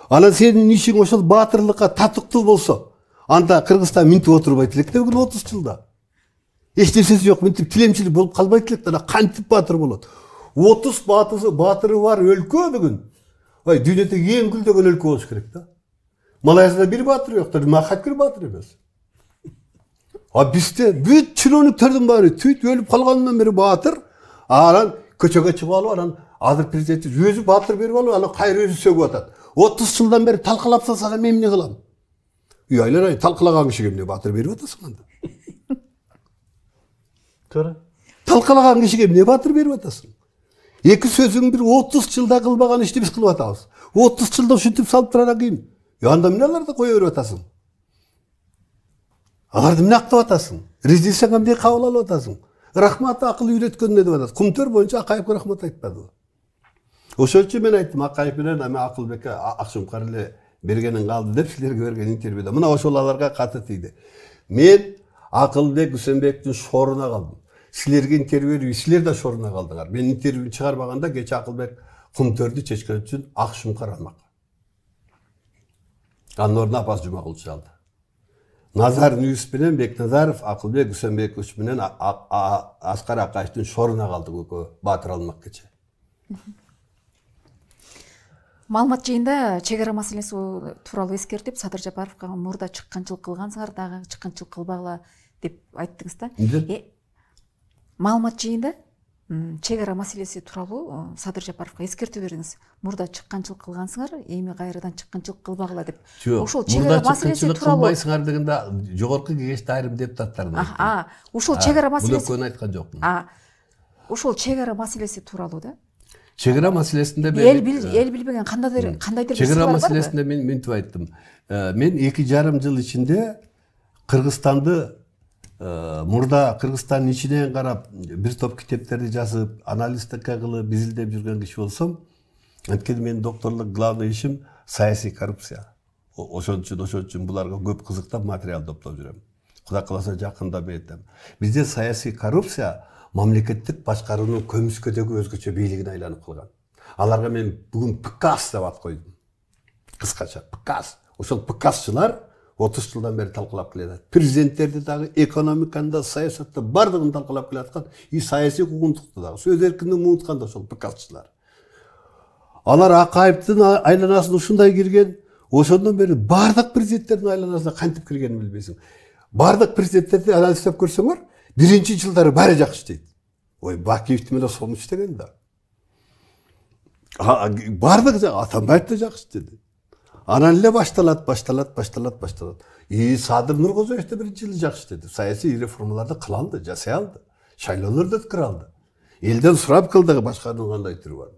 Анан сенин ишиң ошол баатырлыкка татыктуу болсо, анда Кыргызстан минтип отурбайт элек да бүгүн 30 жылда. Эч нерсеси жок, минтип тилемчилик болуп калбайт элек да, кантип баатыр болот? 30 баатыры бар өлкө бүгүн. Ой, дүйнөдөгү эң гүлдөгөн өлкө болуш керек да. Малайзияда бир баатыр жок, Махатхир баатыр эмес. А бизде бүт чиновниктердин баары түйт өлүп калгандан бери баатыр, анан көчөгө чыгып алып, анан азыр президент өзү баатыр берип алып, анан кайра өзү сөгүп атат. 30 жылдан бери талкалап салсак мен эмне кылам? Айлар талкалаган кишиге эмне баатыр берип атасың анда? Туура. Талкалаган кишиге эмне баатыр берип атасың? Эки сөзүң бир 30 жылда кылбаган ишти биз кылып атабыз. 30 жылда ушинтип салып тургандан кийин, анда эмне аларды кое берип атасың? Аларды эмне актап атасың? Резиденцияга эмне кабыл алып атасың? Рахмат акыл үйрөткөн деп атат. Кумтөр боюнча Акаевге рахмат айтпады. Ошол үчүн мен айттым, Акаев менен Акылбекке Акшумкар эле бергенин калды деп силерге берген интервьюда. Мына ошол аларга каты тийди. Мен Акылбек Үсөнбектин шоруна калдым. Силерге интервью берип, силер да шоруна калдыңар. Мен интервью чыгарбаганда кече Акылбек Кумтөрдү чечкен үчүн Акшумкар алмак. Анын ордуна Апаз Жумакулов чалды. Назар Ньюс менен Бекназаров, Акылбек Үсөнбекович менен Аскар Акаевдин шоруна калды экөө баатыр алмак кече. Маалымат жыйында чек ара маселеси тууралуу эскертип, Садыр Жапаровго мурда чыкканчылык кылгансыңар, дагы чыкканчылык кылбагыла деп айттыңыз да. Маалымат жыйында чек ара маселеси тууралуу Садыр Жапаровго эскертүү бердиңиз. Мурда чыкканчылык кылгансыңар, эми кайрадан чыкканчылык кылбагыла деп. Ошол чек ара маселеси тууралуу кылбайсыңар дегенде жогорку кеңеште айрым депутаттар айтты. Ушул чек ара маселеси. Бул айткан жокмун. Ушул чек ара маселеси тууралуу да. Чек ара маселесинде эл билбеген кандайдыр чек ара маселесинде мен мынтип айттым. Мен 2,5 жыл ичинде Кыргызстанды мурда Кыргызстандын ичинен карап, бир топ китептерди жазып, аналитика кылып, изилдеп жүргөн киши болсом, анткени менин докторлук главный ишим саясий коррупция. Ошон үчүн буларга көп кызыктап материал топтоп жүрөм. Кудай кааласа жакында бетем. Бизде саясий коррупция мамлекеттик башкаруунун көмүскөдөгү өзгөчө бийлигине айланып калган. Аларга мен бүгүн ПКАС деп ат койдум. Кыскача ПКАС. Ошол ПКАСчылар 30 жылдан бері талқылап келеді. Президенттерді дағы экономиканда, саясатта бардығын талқылап келатқан, саяси қуғындықты дағы. Сөз еркіндігін ұмытқанда сол ПКСшылар. Алар Акаевтың айланасына ушундай кирген, ошондон бери бардық президенттердің айланасына кантип киргенин билбейсиң. Бардық президенттерди анализдеп көрсөңөр, биринчи жылдары баары жакшы дейт. Ой, Бакиевти менен сону иштеген да. Бардық Атамбаев да жакшы деди. Анан эле башталат. Садыр Нуркозоев да биринчи жылы жакшы деди. Саясий реформаларды кыла алды, жасай алды. Шайлоолорду өткөрө алды. Элден сурап кылды башканын кандай түрү бар.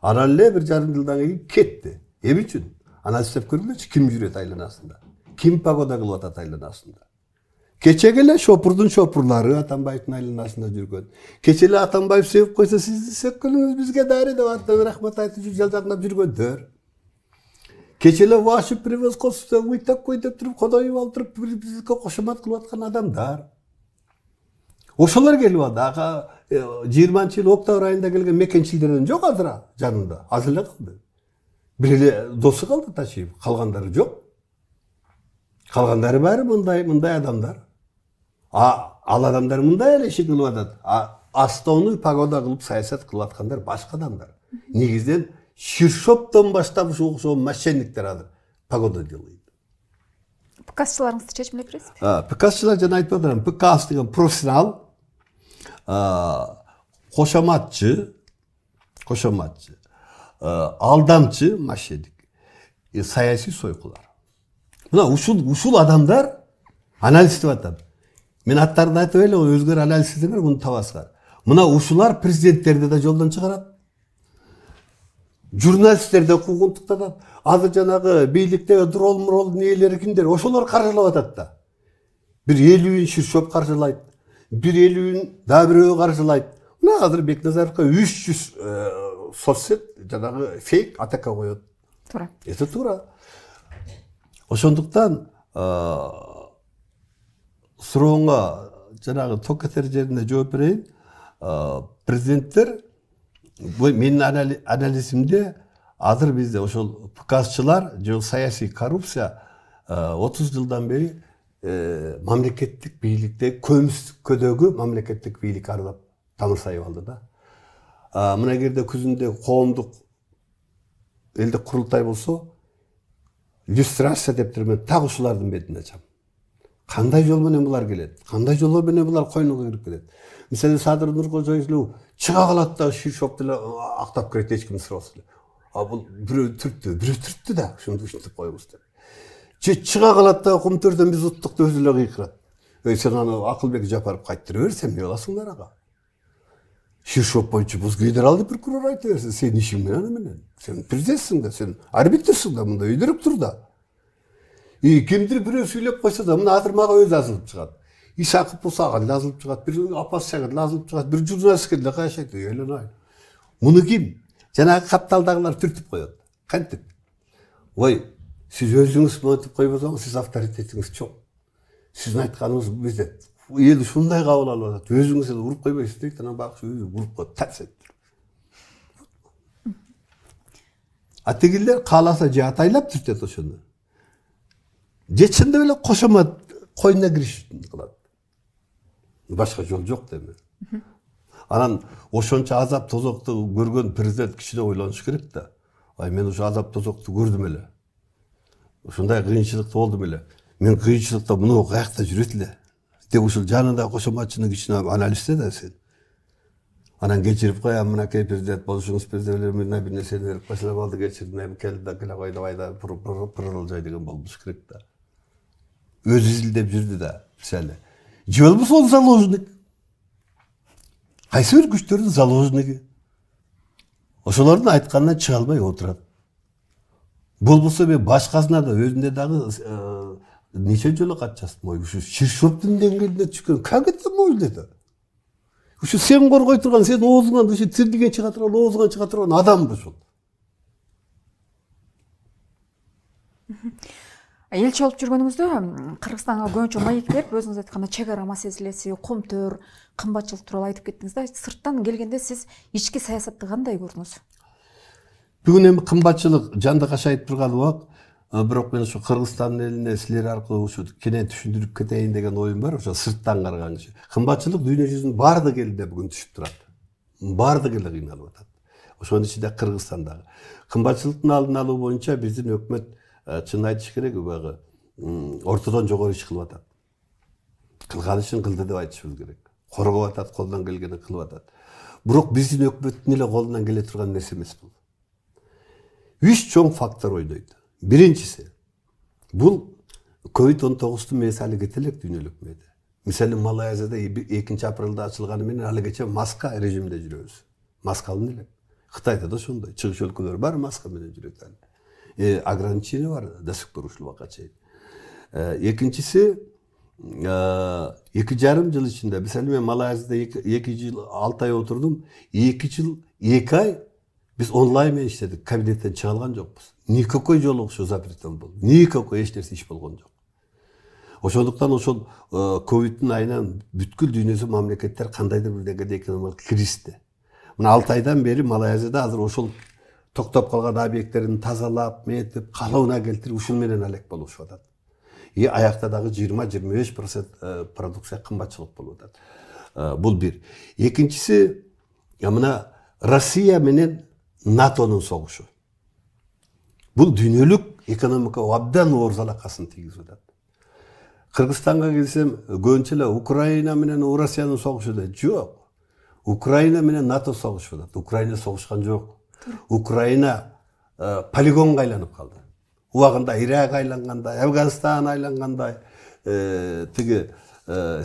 Анан эле 1,5 жылдан кийин кетти. Эмне үчүн? Анан иштеп көргүлөчү, ким жүрөт айланасында? Ким пагода кылып атат айланасында? Кечеге эле шопурдун шопурлары Атамбаевдин айланасында жүргөн. Кече эле Атамбаев себеп койсо, сиздин сөккөнүңүз бизге дари деп аттан рахмат айтып жалжаңдап жүргөндөр. Кече эле вашып превосходство уйтап кой деп туруп, кодоюп алдырып, бизге кошомат кылып аткан адамдар. Ошолор келип алды. 20-жыл октябрь айында келген мекенчилдерден жок азыр жанында. Азыр эле калды. Бир эле досу калды Ташиев, калгандары жок. Калгандары баары мындай адамдар. Ал адамдар мындай эле иши кылып атат. Основной пагода кылып саясат кылып аткандар башка адамдар. Негизден Ширшоптон баштап ошол мошенниктер азыр пагода делает. ПКСчыларыңызды чечим эле бересизби? ПКСчылар жана айтып атам, ПКС деген профессионал, кошоматчы, алдамчы мошенник, саясий сойкулар. Мына ушул адамдар анализ деп атам. Мен аттарын айтып эле, өзгөр анализ этсеңер муну табасыңар. Мына ушулар президенттерди да жолдон чыгарат. Журналисттерди куугунтуктатат. Азыр жанагы бийликтеги дрол нээлери кимдер? Ошолор каржылап атат да. Бир 50-ün Ширшоп каржылайт. Бир 50-ün дагы бирөө каржылайт. Мына азыр Бекназаровго 300 соцсет жанагы фейк атака коет. Туура. Это туура. Ошондуктан сурооңо жанагы токетер жеринде жооп берейин. Президенттер менин анализимде азыр бизде ошол ПКСчылар же саясий коррупция 30 жылдан бери мамлекеттик бийликте көмүскөдөгү мамлекеттик бийлик аралап тамырсайып алды да. Мына эгерде күзүндө коомдук элдик курултай болсо, иллюстрация деп мен так ушулардын бетине ачам. Кандай жол менен булар келет? Кандай жолдор менен булар койнуга кирип келет? Мисалы Садыр Нуркозоев чыга калат да Ширшопту эле актап кирет, эч ким сурабас эле. Бул бирөө түрттү да, ушинтип коебуз деп. Же чыга калат да Кумтөрдөн биз уттукту өзү эле кыйкырат. Сен аны Акылбек Жапаров кайттырып берсем эмне кыласыңдар ага? Ширшоп боюнча бул генералдык прокурор айтып берсин, сен ишиң менен менен. Сен президентсиң да, сен арбитрсиң да, мында өйдөрүп тур да. Кимдир бирөө сүйлөп койсо да, мына азыр мага өзү азылып чыгат. Исаков болсо ага жазылып чыгат, бир Апасчага жазылып чыгат, бир журналистке деле кайшайт, эле. Муну ким? Жанагы капталдагылар түртүп коет. Кантип? Ой, сиз өзүңүз монтип койбосоңуз, сиз авторитетиңиз чоң. Сиздин айтканыңыз бизде эл ушундай кабыл алып атат. Өзүңүз эле уруп койбойсуз дейт, анан багыш өзү уруп коет, такс айтып. Атегилер кааласа же атайлап түртөт ошону. Же чындап эле кошомат койнуна кириш кылат. Башка жол жок деме. Анан ошончо азап тозокту көргөн президент кичине ойлонуш керек да. Ай, мен ушу азап тозокту көрдүм эле. Ушундай кыйынчылыкта болдум эле. Мен кыйынчылыкта муну каякта жүрөт эле. Деп ушул жанында кошоматчынын кичине анализде да сен. Анан кечирип коям, мынакей президент болушуңуз президент мына бир нерсени берип койсо болду, кечирдим, келди да келе койду, айда пырылжай деген болуш керек да. Өзү изилдеп жүрдү да, мисалы. Же болбосо ол заложник. Кайсы бир күчтөрдүн заложниги. Ошолордун айтканынан чыга албай отурат. Болбосо мен башкасына да өзүнө дагы нече жолу кат жаздым. Ой, ушу Ширшоптун деңгээлине түшкөн. Как это можно да? Ушу сен коргой турган, сен оозуңан ушу тирдиген чыга турган, оозуңан чыга турган адам ушул. Элчи болуп жүргөнүңүздө Кыргызстанга көбүнчө маек берип, өзүңүз айтканда чек ара маселеси, Кумтөр, кымбатчылык тууралуу айтып кеттиңиз да. Сырттан келгенде сиз ички саясатты кандай көрдүңүз? Бүгүн эми кымбатчылык жанды кашайып турган убак, бирок мен ушу Кыргызстандын элине силер аркылуу ушу кенен түшүндүрүп кетейин деген оюм бар. Ошо сырттан караганчы. Кымбатчылык дүйнө жүзүнүн бардык элинде бүгүн түшүп турат. Бардык эле кыйналып атат. Ошонун ичинде Кыргызстандагы. Кымбатчылыктын алдын алуу боюнча биздин өкмөт чын айтыш керек, баягы ортодон жогору иш кылып атат. Кылган ишин кылды деп айтышыбыз керек. Коргоп атат, колунан келгенин кылып атат. Бирок биздин өкмөттүн эле колунан келе турган нерсе эмес бул. 3 чоң фактор ойнойт. Биринчиси, бул COVID-19 мисалы кетелек дүйнөлүк медиа. Мисалы Малайзияда 2 апрелде ачылганы менен алы кече маска режиминде жүрөбүз. Маскалын эле. Кытайда да ошондой. Чыгыш өлкөлөр бар маска менен жүрөт али. Ограничение бар до сих пор ушул убакка чейин. Экинчиси, 2,5 жыл ичинде, мисалы мен Малайзияда 2 жыл 6 ай отурдум, 2 жыл 2 ай биз онлайн менен иштедик, кабинеттен чыга алган жокпуз. Никакой жолугушуу запретен болду. Никакой эч нерсе иш болгон жок. Ошондуктан ошол ковидтин айынан бүткүл дүйнөсү мамлекеттер кандайдыр бир деңгээлде экономикалык кризисте. Мына 6 айдан бери Малайзияда азыр ошол токтоп калган объекттерин тазалап, метип, калыбына келтирип ушул менен алек болушуп атат. Аякта дагы 20-25% продукция кымбатчылык болуп атат. Бул бир. Экинчиси, мына Россия менен НАТОнун согушу. Бул дүйнөлүк экономика абдан оор залакасын тийгизип атат. Кыргызстанга келсем, көбүнчө эле Украина менен Россиянын согушу да жок. Украина менен НАТО согушуп атат. Украина согушкан жок. Украина полигонго айланып калды. Убагында Ирак айлангандай, Афганистан айлангандай, тиги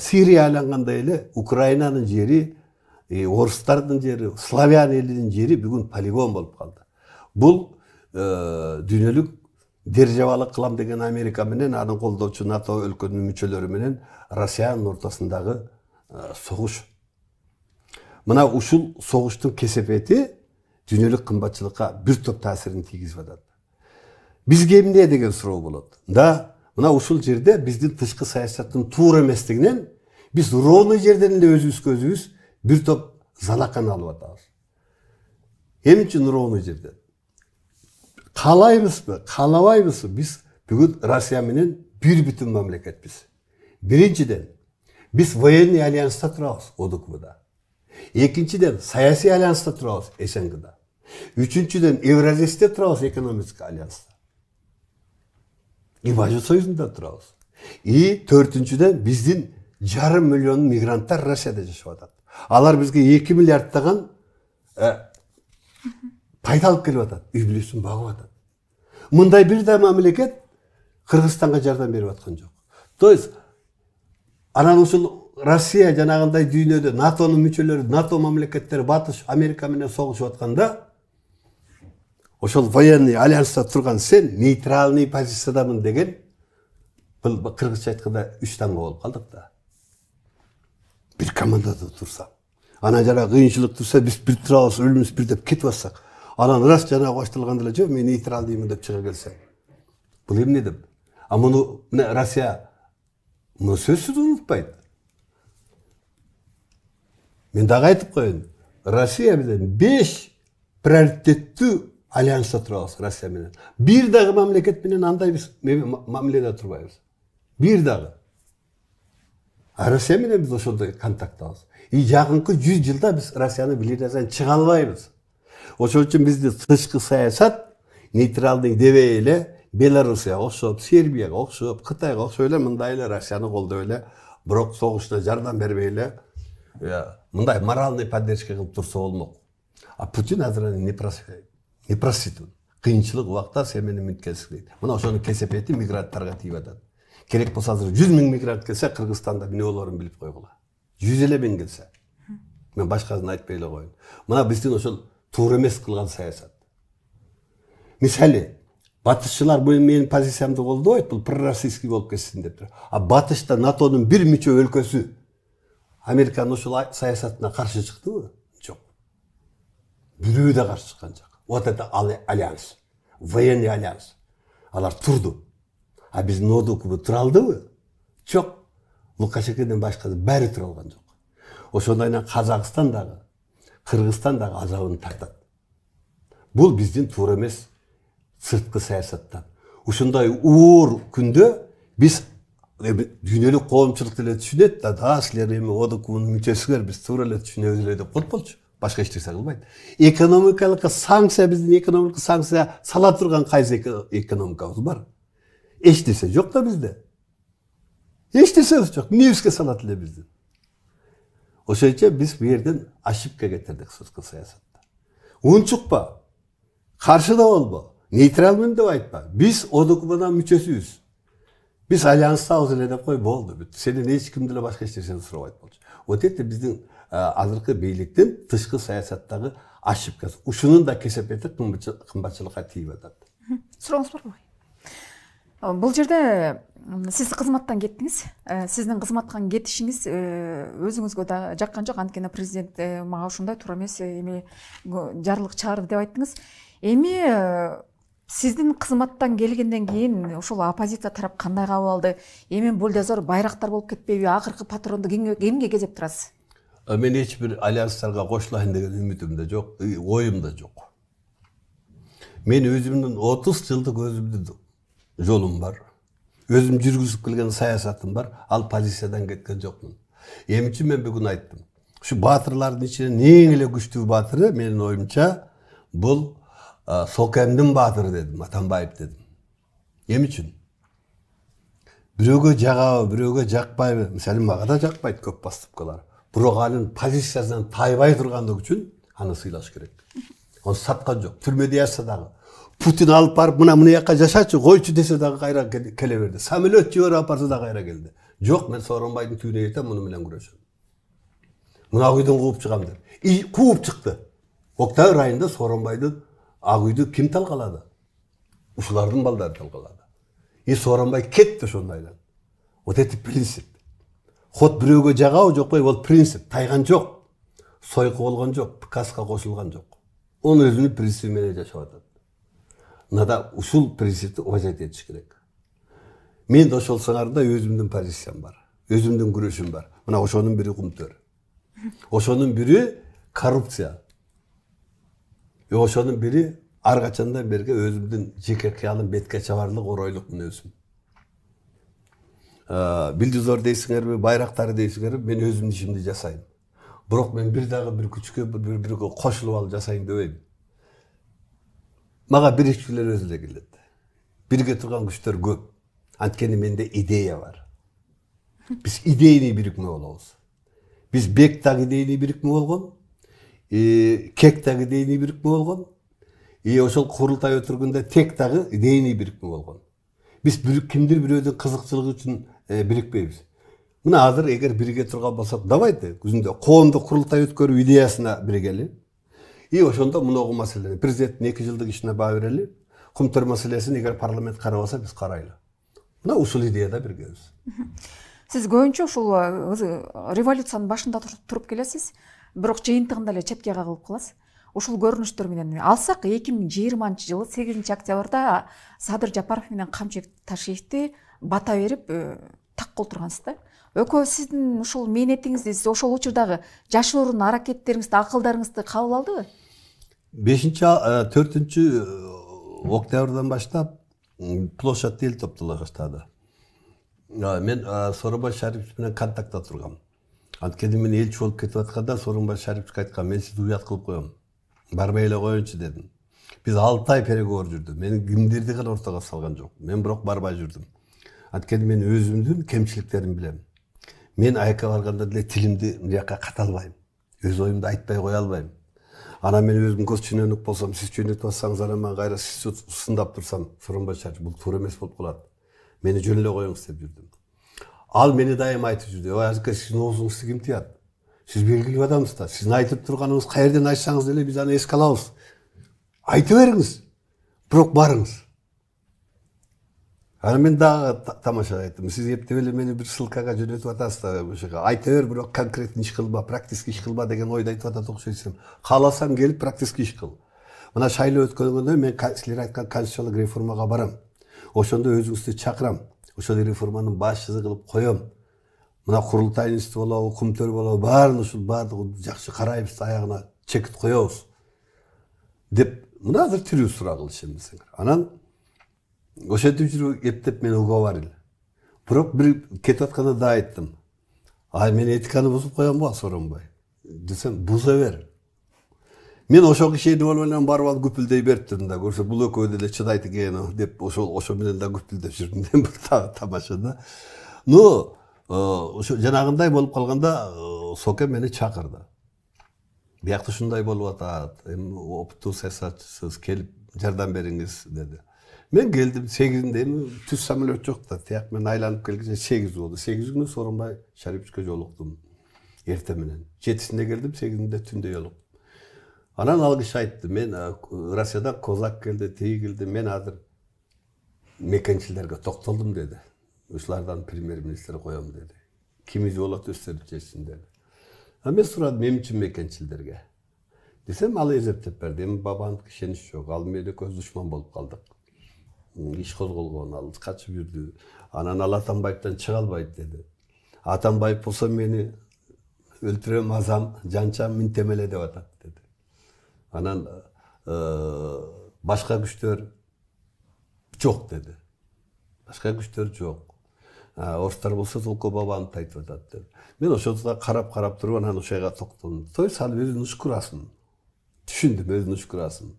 Сирия айлангандай эле Украинанын жери, орустардын жери, славян элинин жери бүгүн полигон болуп калды. Бул дүйнөлүк державалык кылам деген Америка менен анын колдоочу НАТО өлкөнүн мүчөлөрү менен Россиянын ортосундагы согуш. Мына ушул согуштун кесепети дүйнөлүк кымбатчылыкка бир топ таасирин тийгизип атат. Бизге эмне деген суроо болот. Да, мына ушул жерде биздин тышкы саясаттын туура эместигинен биз ровный жерден эле өзүбүзгө өзүбүз бир топ залаканы алып атабыз. Эмне үчүн ровный жерден? Каалайбызбы, каалабайбызбы? Биз бүгүн Россия менен бир бүтүн мамлекетпиз. Биринчиден, биз военный альянста турабыз, ОДКБда. Экинчиден, саясий альянста турабыз, СНГда. Үчүнчүдөн, Евразийсте турабыз, экономикалык альянста. И Бажы союзунда турабыз. И төртүнчүдөн, биздин 1,5 миллион мигранттар Россияда жашап атат. Алар бизге 2 миллиардтаган пайда алып келип атат, үй бүлөсүн багып атат. Мындай бир да мамлекет Кыргызстанга жардам берип аткан жок. То есть, анан ушул Россия жанагындай дүйнөдө НАТОнун мүчөлөрү, НАТО мамлекеттери батыш Америка менен согушуп атканда, ошол военный альянста турган сен нейтральный позициядамын деген, бул кыргызча айтканда 3 таңга болуп калдык да. Бир командада турсак. Анан жана кыйынчылык турса, биз бир турабыз, өлүмүз бир деп кетип атсак. Анан раз жана башталганда эле, жок, мен нейтралдыймын деп чыга келсем. Бул эмне деп? А муну Россия муну сөзсүз унутпайт. Мен дагы айтып коеюн. Россия менен 5 приоритеттүү альянста турабыз Россия менен. Бир дагы мамлекет менен андай биз мамиледе турбайбыз. Бир дагы. А Россия менен биз ошондой контакттабыз. И жакынкы 100 жылда биз Россияны билирден чыга албайбыз. Ошол үчүн биздин тышкы саясат нейтралдый дебей эле Белоруссияга окшоп, Сербияга окшоп, Кытайга окшоп эле мындай эле Россияны колдоп эле, бирок согушта жардам бербей эле мындай моральный поддержка кылып турса болмок. А Путин азыр не простит. Кыйынчылык убакта сен менен мүнткенсиз дейт. Мына ошонун кесепети мигранттарга тийип атат. Керек болсо азыр 100 000 мигрант келсе, Кыргызстанда эмне болорун билип койгула. 100 эле миң келсе. Мен башкасын айтпай эле коеюн. Мына биздин ошол туура эмес кылган саясат. Мисалы, батышчылар менин позициямды колдобойт, бул пророссийский болуп кетсин деп тур. А батышта НАТОнун бир мүчө өлкөсү Американын ошол саясатына каршы чыктыбы? Жок. Бирөө да каршы чыккан жок. Вот это альянс, военный альянс. Алар турду. А биздин ОДКБ тура алдыбы? Жок. Лукашенкодон башка баары тура алган жок. Ошондой эле Казакстан дагы, Кыргызстан дагы азабын тартат. Бул биздин туура эмес сырткы саясаттан. Ушундай уур күндө биз дүйнөлүк коомчулук деле түшүнөт да силер эми ОДКБнын мүчөсүңөр, биз туура эле түшүнөбүз эле деп коет болчу. Башка эч нерсе кылбайт. Экономикалык санкция, биздин экономикалык санкция сала турган кайсы экономикабыз бар? Эч нерсе жок да бизде. Эч нерсе жок. Эмнебизге салат эле бизди? Ошойчо биз бу жерден ошибка кетирдик сырткы саясатта. Унчукпа, каршы да болбо, нейтралмын деп айтпа. Биз ОДКБнын мүчөсүбүз. Биз альянстабыз эле деп кой, болду. Сенин эч ким деле башка эч нерсени сурабайт болчу. Вот это биздин азыркы бийликтин тышкы саясаттагы ошибкасы. Ушунун да кесепети кымбатчылыкка тийип атат. Сурооңуз барбы? Бул жерде сиз кызматтан кеттиңиз. Сиздин кызматтан кетишиңиз өзүңүзгө да жаккан жок. Анткени президент мага ушундай туура эмес, эми жарлык чыгарды деп айттыңыз. Эми сиздин кызматтан келгенден кийин ошол оппозиция тарап кандай кабыл алды? Эми бульдозер байрактар болуп кетпейби? Акыркы патронду кимге кезеп турасыз? Мен эч бир альянстарга кошулайын деген үмүтүм да жок, оюм да жок. Мен өзүмдүн 30 жылдык өзүмдүн жолум бар. Өзүм жүргүзүп келген саясатым бар. Ал позициядан кеткен жокмун. Эми үчүн мен бүгүн айттым. Ушу баатырлардын ичинен эң эле күчтүү баатыры менин оюмча бул Сокемдин баатыры дедим, Атамбаев дедим. Эми үчүн? Бирөөгө жагабы, бирөөгө жакпайбы? Мисалы мага да жакпайт көп поступкалар. Бирок анын позициясынан тайбай тургандыгы үчүн аны сыйлаш керек. Оны саткан жок. Түрмөдө жатса дагы Путин алып барып мына жака жашачы, койчу десе дагы кайра келе берди. Самолет жиберип алып барса дагы кайра келди. Жок, мен Сооронбайдын түйүнө жетем, муну менен күрөшөм. Мына ак үйдөн кууп чыгам деп. Кууп чыкты. Октябрь айында Сооронбайдын ак үйдү ким талкалады? Ушулардын балдары талкалады. Сооронбай кетти ошондайдан. Вот это принцип. Ход бирөөгө жагабы жокпойбу, бол принцип. Тайган жок. Сойку болгон жок, ПКСка кошулган жок. Onu özünün prinsipi menен жашап атат. Нада ушул принципти уважать этиш керек. Мен да ошол сыңарда өзүмдүн позициям бар. Өзүмдүн күрөшүм бар. Мына ошонун бири кумтөр. Ошонун бири коррупция. Ошонун бири ар качандан берге өзүмдүн жеке кыялым бетке чабарлык оройлук мүнөзүм. Билдизор дейсиңерби, байрактары дейсиңерби, мен өзүмдүн ишимди жасайм. Бирок мен бир дагы бир күчкө бирге кошулуп алып жасайын дебейм. Мага бирикчилер өзү эле келет. Бирге турган күчтөр көп. Анткени менде идея бар. Биз идейный бирикме болобуз. Биз Бек дагы идейный бирикме болгон, Кек дагы идейный бирикме болгон, ошол курултай өтүргөндө Тек дагы идейный бирикме болгон. Биз кимдир бирөөдүн кызыкчылыгы үчүн бирикпейбиз. Мына азыр эгер бирге турган болсок, давайте күзүндө коомдук курултай өткөрүү идеясына биригели. Ошондо муногу маселени президенттин 2 жылдык ишине баа берели. Кумтөр маселесин эгер парламент карабаса, биз карайлы. Мына ушул идеяда биргебиз. Сиз көбүнчө ушул революциянын башында туруп келесиз, бирок жыйынтыгында эле четке кагылып каласыз. Ушул көрүнүштөр менен алсак 2020-жылы 8-октябрда Садыр Жапаров менен Камчыбек Ташиевди бата берип так колтургансыз да. Экөө сиздин ушул мээнетиңизди, сиз ошол учурдагы жашыруун аракеттериңизди, акылдарыңызды кабыл алдыбы? 4 октябрдан баштап площадь эл топтола баштады. Мен Сооронбай Шарипович менен контактта тургам. Анткени мен элчи болуп кетип атканда Сооронбай Шариповичке айткам, мен сизди уят кылып коем. Барбай эле коеюнчу дедим. Биз 6 ай переговор жүрдү. Мен кимдирди гана ортого салган жок. Мен бирок барбай жүрдүм. Анткени мен өзүмдүн кемчиликтерин билем. Мен айка барганда деле тилимди мыяка ката албайм. Өз оюмду айтпай кое албайм. Анан мен өзүм көз чөнөнүк болсом, сиз чөнөтүп атсаңыз, анан мен кайра сиз сындап турсам, Сооронбай Шарипович бул туура эмес болуп калат. Мени жөн эле коюңуз деп жүрдүм. Ал мени дайым айтып жүрдү. Ой, азыркы сиздин оозуңузду ким тыят? Сиз белгилүү адамсыз да. Сиздин айтып турганыңыз каерден айтсаңыз деле биз аны эске алабыз. Айта бериңиз. Бирок барыңыз. Анан мен дагы тамаша айттым. Сиз эптеп эле мени бир ссылкага жөнөтүп атасыз да, ошого. Айта бер, бирок конкретный иш кылба, практический иш кылба деген ойду айтып атат окшойсуң. Кааласаң келип практический иш кыл. Мына шайлоо өткөнгөндө мен силер айткан конституциялык реформага барам. Ошондо өзүңүздү чакырам. Ошол реформанын башчысы кылып коем. Мына курултай институт болобу, кумтөр болобу, баардыгын жакшы карайбыз, аягына чекит коебуз. Деп, мына азыр тирүү сурак кылышым десеңер. Анан Ошентип жүрүп эптеп мен уговорил. Бирок бир кетип атканда да айттым. Ай мен этиканы бузуп коембу Сооронбай? Десем буза бер. Мен ошол кишини менен барып алып күпүлдөй берип турдум да, көрсө бул экөө деле чыдайт экен деп ошо менен да күпүлдөп жүрдүм мен бир тамашада. Ну, ошо жанагындай болуп калганда Соке мени чакырды. Биякта ушундай болуп атат, эми оптуу саясатчысыз, келип жардам бериңиз деди. Мен келдим 8-inde, эми түз самолет жок да, тияк мен айланып келгенче 8 болду. 8 күнү Сооронбай Шариповичке жолуктум эртең менен. 7-синде келдим, 8-inde түндө жолуктум. Анан ал киши айтты, мен Россиядан Козак келди, тиги келди, мен азыр мекенчилерге токтолдум деди. Ушулардан премьер-министр коем деди. Кимиз болот өздөрү чечсин деди. Мен сурадым эмне мекенчилерге. Десем ал эзептеп берди. Эми бабанын ишенич жок. Ал менен көз душман болуп калдык. Иш козголгон, ал качып жүрдү. Анан ал Атамбаевден чыга албайт деди. Атамбаев болсо мени өлтүрөм, азам, жанчам минтемеле деп атат деди. Анан башка күчтөр жок деди. Башка күчтөр жок. Орустар болсо толку бабаны айтып атат деди. Мен ошондо карап туруп анан ошойга токтолдум. Той сал өзүн ушкурасын. Түшүндүм, өзүн ушкурасын.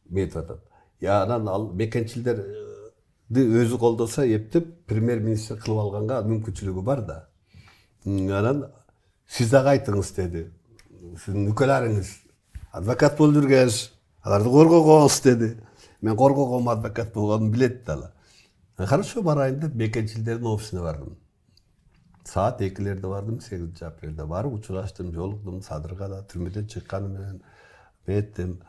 Метип атат. Анан ал мекенчилерди өзү колдосо эптеп премьер-министр кылып алганга мүмкүнчүлүгү бар да. Анан сиз дагы айтыңыз деди. Сиздин нүкөлөрүңүз адвокат болуп жүргөнсүз, аларды коргогоңуз деди. Мен коргогом адвокат болгонун билет да. Хорошо барайын деп мекенчилердин офисине бардым. Саат 2-лерде бардым, 8-апрелде барып учураштым, жолуктум, Садырга да түрмөдөн чыкканы менен беттим,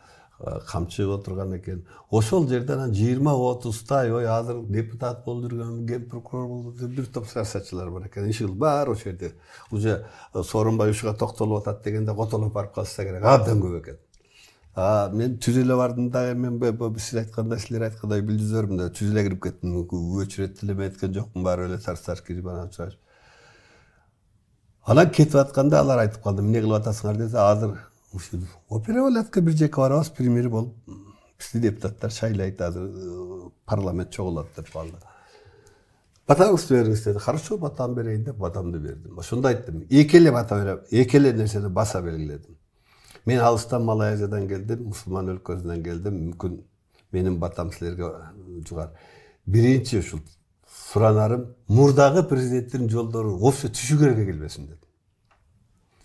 камчы отурган экен. Ошол жерден 20-30 ой азыр депутат болуп жүргөн, ген прокурор болуп жүргөн бир топ саясатчылар бар экен. Ишил бар ошол жерде. Уже Сооронбай ушуга токтолуп атат дегенде котолуп барып калса керек. Абдан көп экен. Мен түз эле бардым да, мен сиз айткандай, силер айткандай билдизөрмүн да, түз эле кирип кеттим. Өчүрөт эле эткен жокмун, баары эле тарс-тарс кирип анан чыгып. Анан кетип атканда алар айтып калды, эмне кылып атасыңар десе, азыр операбалатка бир жеке барабыз, премьер болуп, бизди депутаттар шайлайт, азыр парламент чогулат деп калды. Батаңызды бериңиз деди. Хорошо, батам берейин деп батамды бердим. Ошондо айттым, эки эле бата берем, эки эле нерсени баса белгиледим. Мен алыстан Малайзиядан келдим, мусулман өлкөсүнөн келдим, мүмкүн менин батам силерге жугар. Биринчи ушул суранарым, мурдагы президенттин жолдору вообще түшүгөргө келбесин дедим.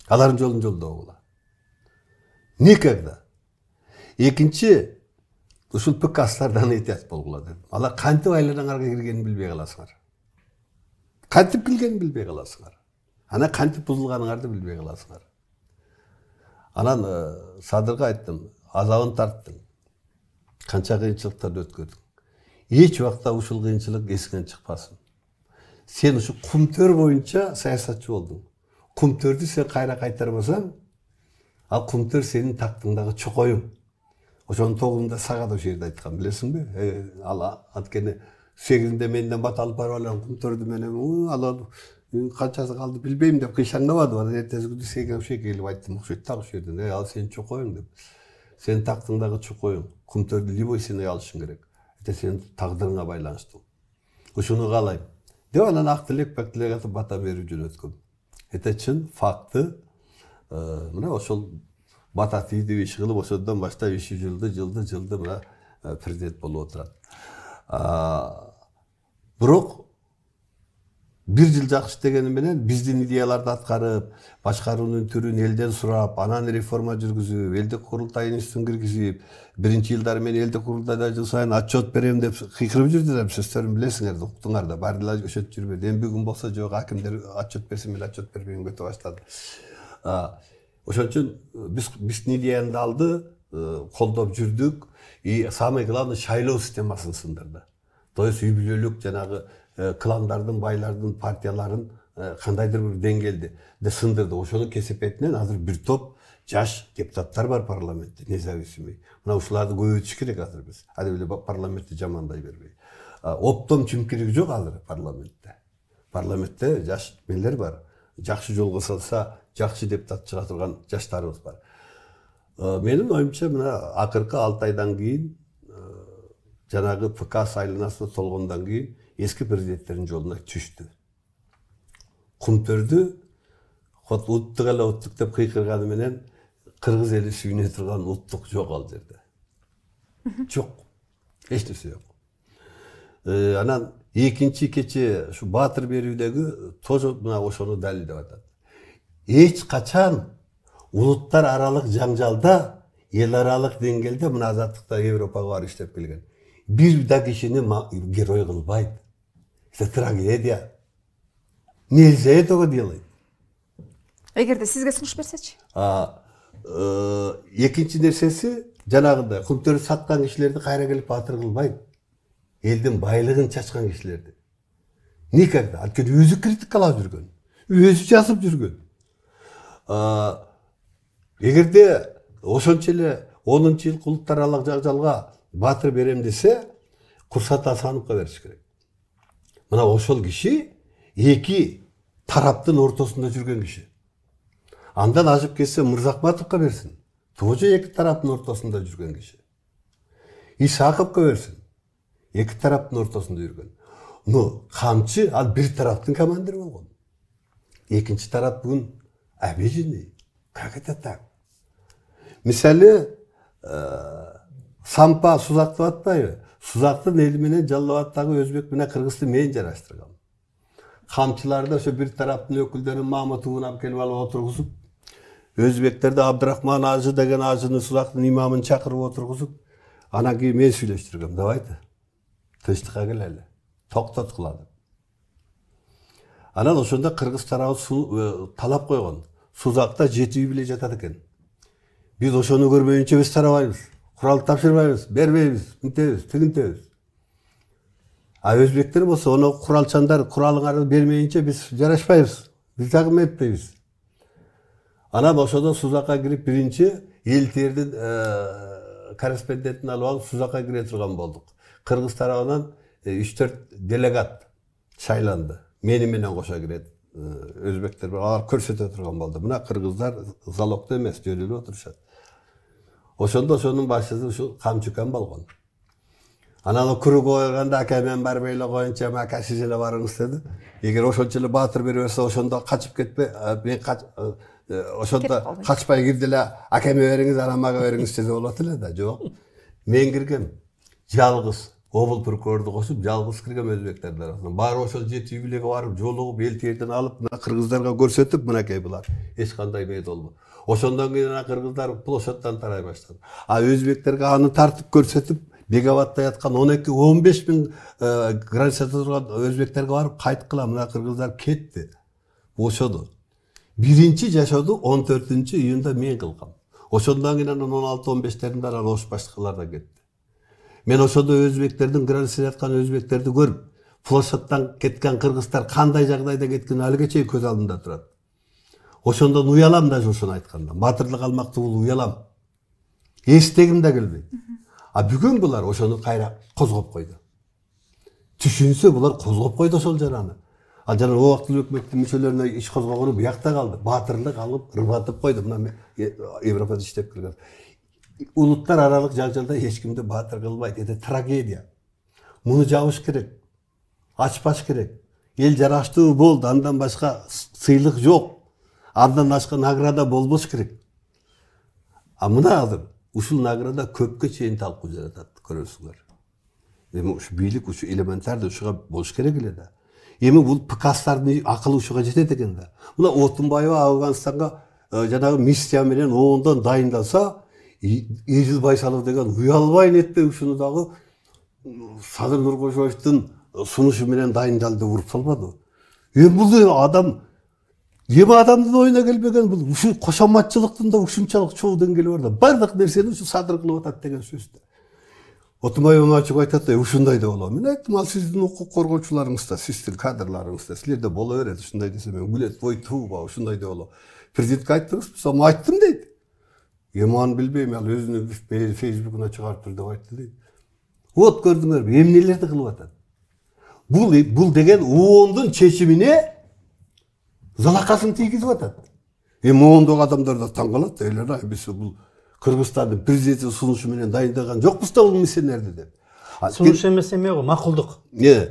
Алардын жолун жолдогула. Никогда. Экинчи, ушул ПКСлардан этият болгула дедим. Алар кантип айланаңарга киргенин билбей каласыңар. Кантип киргенин билбей каласыңар. Анан кантип бузулганыңарды билбей каласыңар. Анан Садырга айттым, азабын тарттың, канча кыйынчылыктарды өткөрдүң. Эч убакта ушул кыйынчылык эсиңен чыкпасын. Сен ушу кумтөр боюнча саясатчы болдуң. Кумтөрдү сен кайра кайтарбасаң, ал кумтөр сенин тактыңдагы чокоюң. Ошонун тогунда сага да ошол жерде айткан, билесиңби? Ал анткени 8-inde менден бат алып барып алган кумтөрдү менен ал канчасы калды билбейм деп кыйшаңдабады. Анан эртеси күнү сен ошо келип айттым, окшойт так ошол жерден. Ал сенин чокоюң деп. Сенин тактыңдагы чокоюң. Кумтөрдү любой сен алышың керек. Сенин тагдырыңа байланыштуу. Ушуну каалайм. Деп анан ак тилек, пак тилек атып бата берип жөнөткөм. Чын факты. Мына ошол бата тийди иш кылып, ошондон баштап иши жылды мына президент болуп отурат. Бирок бир жыл жакшы дегени менен биздин идеяларды аткарып, башкаруунун түрүн элден сурап, анан реформа жүргүзүп, элдик курултай институтун киргизип, биринчи жылдары мен элдик курултайда жыл сайын отчет берем деп кыйкырып жүрдүлөр, сөздөрүн билесиңер, уктуңар да, баары эле ошентип жүрбөдү. Эми бүгүн болсо жок, акимдер отчет берсин, мен отчет бербейм өтө баштады. Ошон үчүн биздин идеяны алды, колдоп жүрдүк, и самый главный шайлоо системасын сындырды. То есть үй бүлөлүк жанагы кландардын, байлардын, партияларын кандайдыр бир деңгээлде сындырды. Ошонун кесепетинен азыр бир топ жаш депутаттар бар парламентте, независимый. Мына ушуларды көбөйтүш керек азыр биз. Али эле парламентти жамандай бербей. Оптом чимкириги жок азыр парламентте. Парламентте жаш мелер бар. Жакшы жолго салса, жакшы депутат чыга турган жаштарыбыз бар. Менин оюмча мына акыркы 6 айдан кийин жанагы ПК сайланасына толгондон кийин эски президенттердин жолуна түштү. Кумтөрдү хот уттук эле уттук деп кыйкырганы менен кыргыз эли сүйүнө турган уттук жок ал жерде. Жок. Эч нерсе жок. Анан экинчи кече ушу Баатыр берүүдөгү тоже мына ошону далилдеп атат. Эч качан улуттар аралык жаңжалда, эл аралык деңгээлде мына азаттыкта Европага барып иштеп келген. Бир да кишини герой кылбайт. Это трагедия. Нельзя этого делать. Эгерде сизге сунуш берсечи? Экинчи нерсеси жанагындай кумтөрдү саткан кишилерди кайра келип баатыр кылбайт. Элдин байлыгын чачкан кишилерди. Никогда. Анткени өзү критикалап жүргөн. Өзү жазып жүргөн. Эгерде ошончо эле 10-жылкы улуттар аралык жаңжалга баатыр берем десе, Курсат Асановго бериш керек. Мына ошол киши эки тараптын ортосунда жүргөн киши. Андан ашып кетсе Мырзахматовго берсин. Тоже эки тараптын ортосунда жүргөн киши. Исаковго берсин. Эки тараптын ортосунда жүргөн. Но камчы ал бир тараптын командиры болгон. Экинчи тарап бүгүн обиженный. Как это так? Мисалы, Сампа Сузакты атпайбы? Сузактын эли менен жаллап аттагы өзбек менен кыргызды мен жараштыргам. Камчыларды ошо бир тараптын өкүлдөрүн Маматовун алып келип алып отургузуп, өзбектерди Абдрахман Ажы деген Ажыны Сузактын имамын чакырып отургузуп, анан кийин мен сүйлөштүргөм. Давайте. Тынчтыкка келели. Токтот кылалы. Анан ошондо кыргыз тарабы талап койгон. Сузакта 7 үй биле жатат экен. Биз ошону көрбөйүнчө биз тарабайбыз. Курал тапшырбайбыз, бербейбиз, мынтебиз, тигинтебиз. А өзбектер болсо, ону куралчандар куралыңарды бермейинче биз жарашпайбыз. Биз дагы этпейбиз. Анан ошодо Сузакка кирип биринчи Элтердин корреспондентин алып алып Сузакка кире турган болдук. Кыргыз тарабынан 3-4 делегат шайланды. Мени менен кошо кирет. Өзбектер алар көрсөтө турган болду. Мына кыргыздар залогдо эмес, жөнүлүп отурушат. Ошондо ошонун башчысы ушу Камчукан болгон. Анан курук койганда ака мен барбай эле коеюнча, ака сиз эле барыңыз деди. Эгер ошончо эле баатыр бере берсе, ошондо качып кетпей, мен ошондо качпай кирди эле, акаме бериңиз, анан мага бериңиз десе болот эле да. Жок. Мен киргем. Жалгыз обул прокурорду кошуп, жалгыз киргем өзбектердин арасына. Баары ошол 7 үйлеге барып, жолугуп, эл терден алып, мына кыргыздарга көрсөтүп, мынакей булар. Эч кандай мейт болбу. Ошондон кийин ана кыргыздар площадьтан тарай баштады. А өзбектерге аны тартып көрсөтүп, Беговатта яткан 12-15 миң границада турган өзбектерге барып кайткыла, мына кыргыздар кетти. Ошоду. Биринчи жашоду 14 июнда мен кылгам. Ошондон кийин 16-15-теринде анан ош башкалар да кетти. Мен ошондо өзбектердин границада яткан өзбектерди көрүп, площадьтан кеткен кыргыздар кандай жагдайда кеткени алыга чейин көз алдымда турат. Ошондон уялам да ошону айтканда. Батырлык алмакты бул уялам. Эстегим да келбейт. А бүгүн булар ошону кайра козгоп койду. Түшүнсө булар козгоп койду ошол жараны. А жана убактылуу өкмөттүн мүчөлөрүнө иш козгогону буякта калды. Батырлык алып ырбатып койду. Мына Европада иштеп келген. Улуттар аралык жаңжалда эч кимди баатыр кылбайт. Это трагедия. Муну жабыш керек. Ачпаш керек. Эл жараштуу болду, андан башка сыйлык жок. Андан башка награда болбош керек. А мына азыр ушул награда көпкө чейин талкуу жаратат, көрөсүңөр. Эми ушу бийлик, ушу элементарда ушуга болуш керек эле да. Эми бул ПКСтардын акылы ушуга жетет экен да. Мына Отунбаева Афганстанга жанагы миссия менен оңдон дайындалса, Эжил Байсалов деген уялбай нетпей ушуну дагы Садыр Нуркошевичтин сунушу менен дайындалды, уруп салбады. Эми бул адам адамдын оюна келбеген, бул ушу кошоматчылыктын да ушунчалык чоо деңгээли бар да. Бардык нерсени ушу Садыр кылып атат деген сөз да. Отунбаева ачык айтат да, ушундай да болот. Мен айттым, ал сиздин укук коргоочуларыңыз да, сиздин кадрларыңыз да, силерде боло берет, ушундай десе мен күлөт, ой тууба, ушундай да болот. Президентке айттыңызбы? Сом айттым дейт. Эми аны билбейм, ал өзүнүн Фейсбукуна чыгарып тур деп айтты дейт. Вот көрдүңөрбү, эмнелерди кылып атат. Бул деген оондун чечимине залакасын тийгизип атат. Эми оондогу адамдар да таң калат, элер биз бул Кыргызстандын президенти сунушу менен дайындаган жокпуз да бул миссионерди деп. Сунуш эмес эме го, макулдук.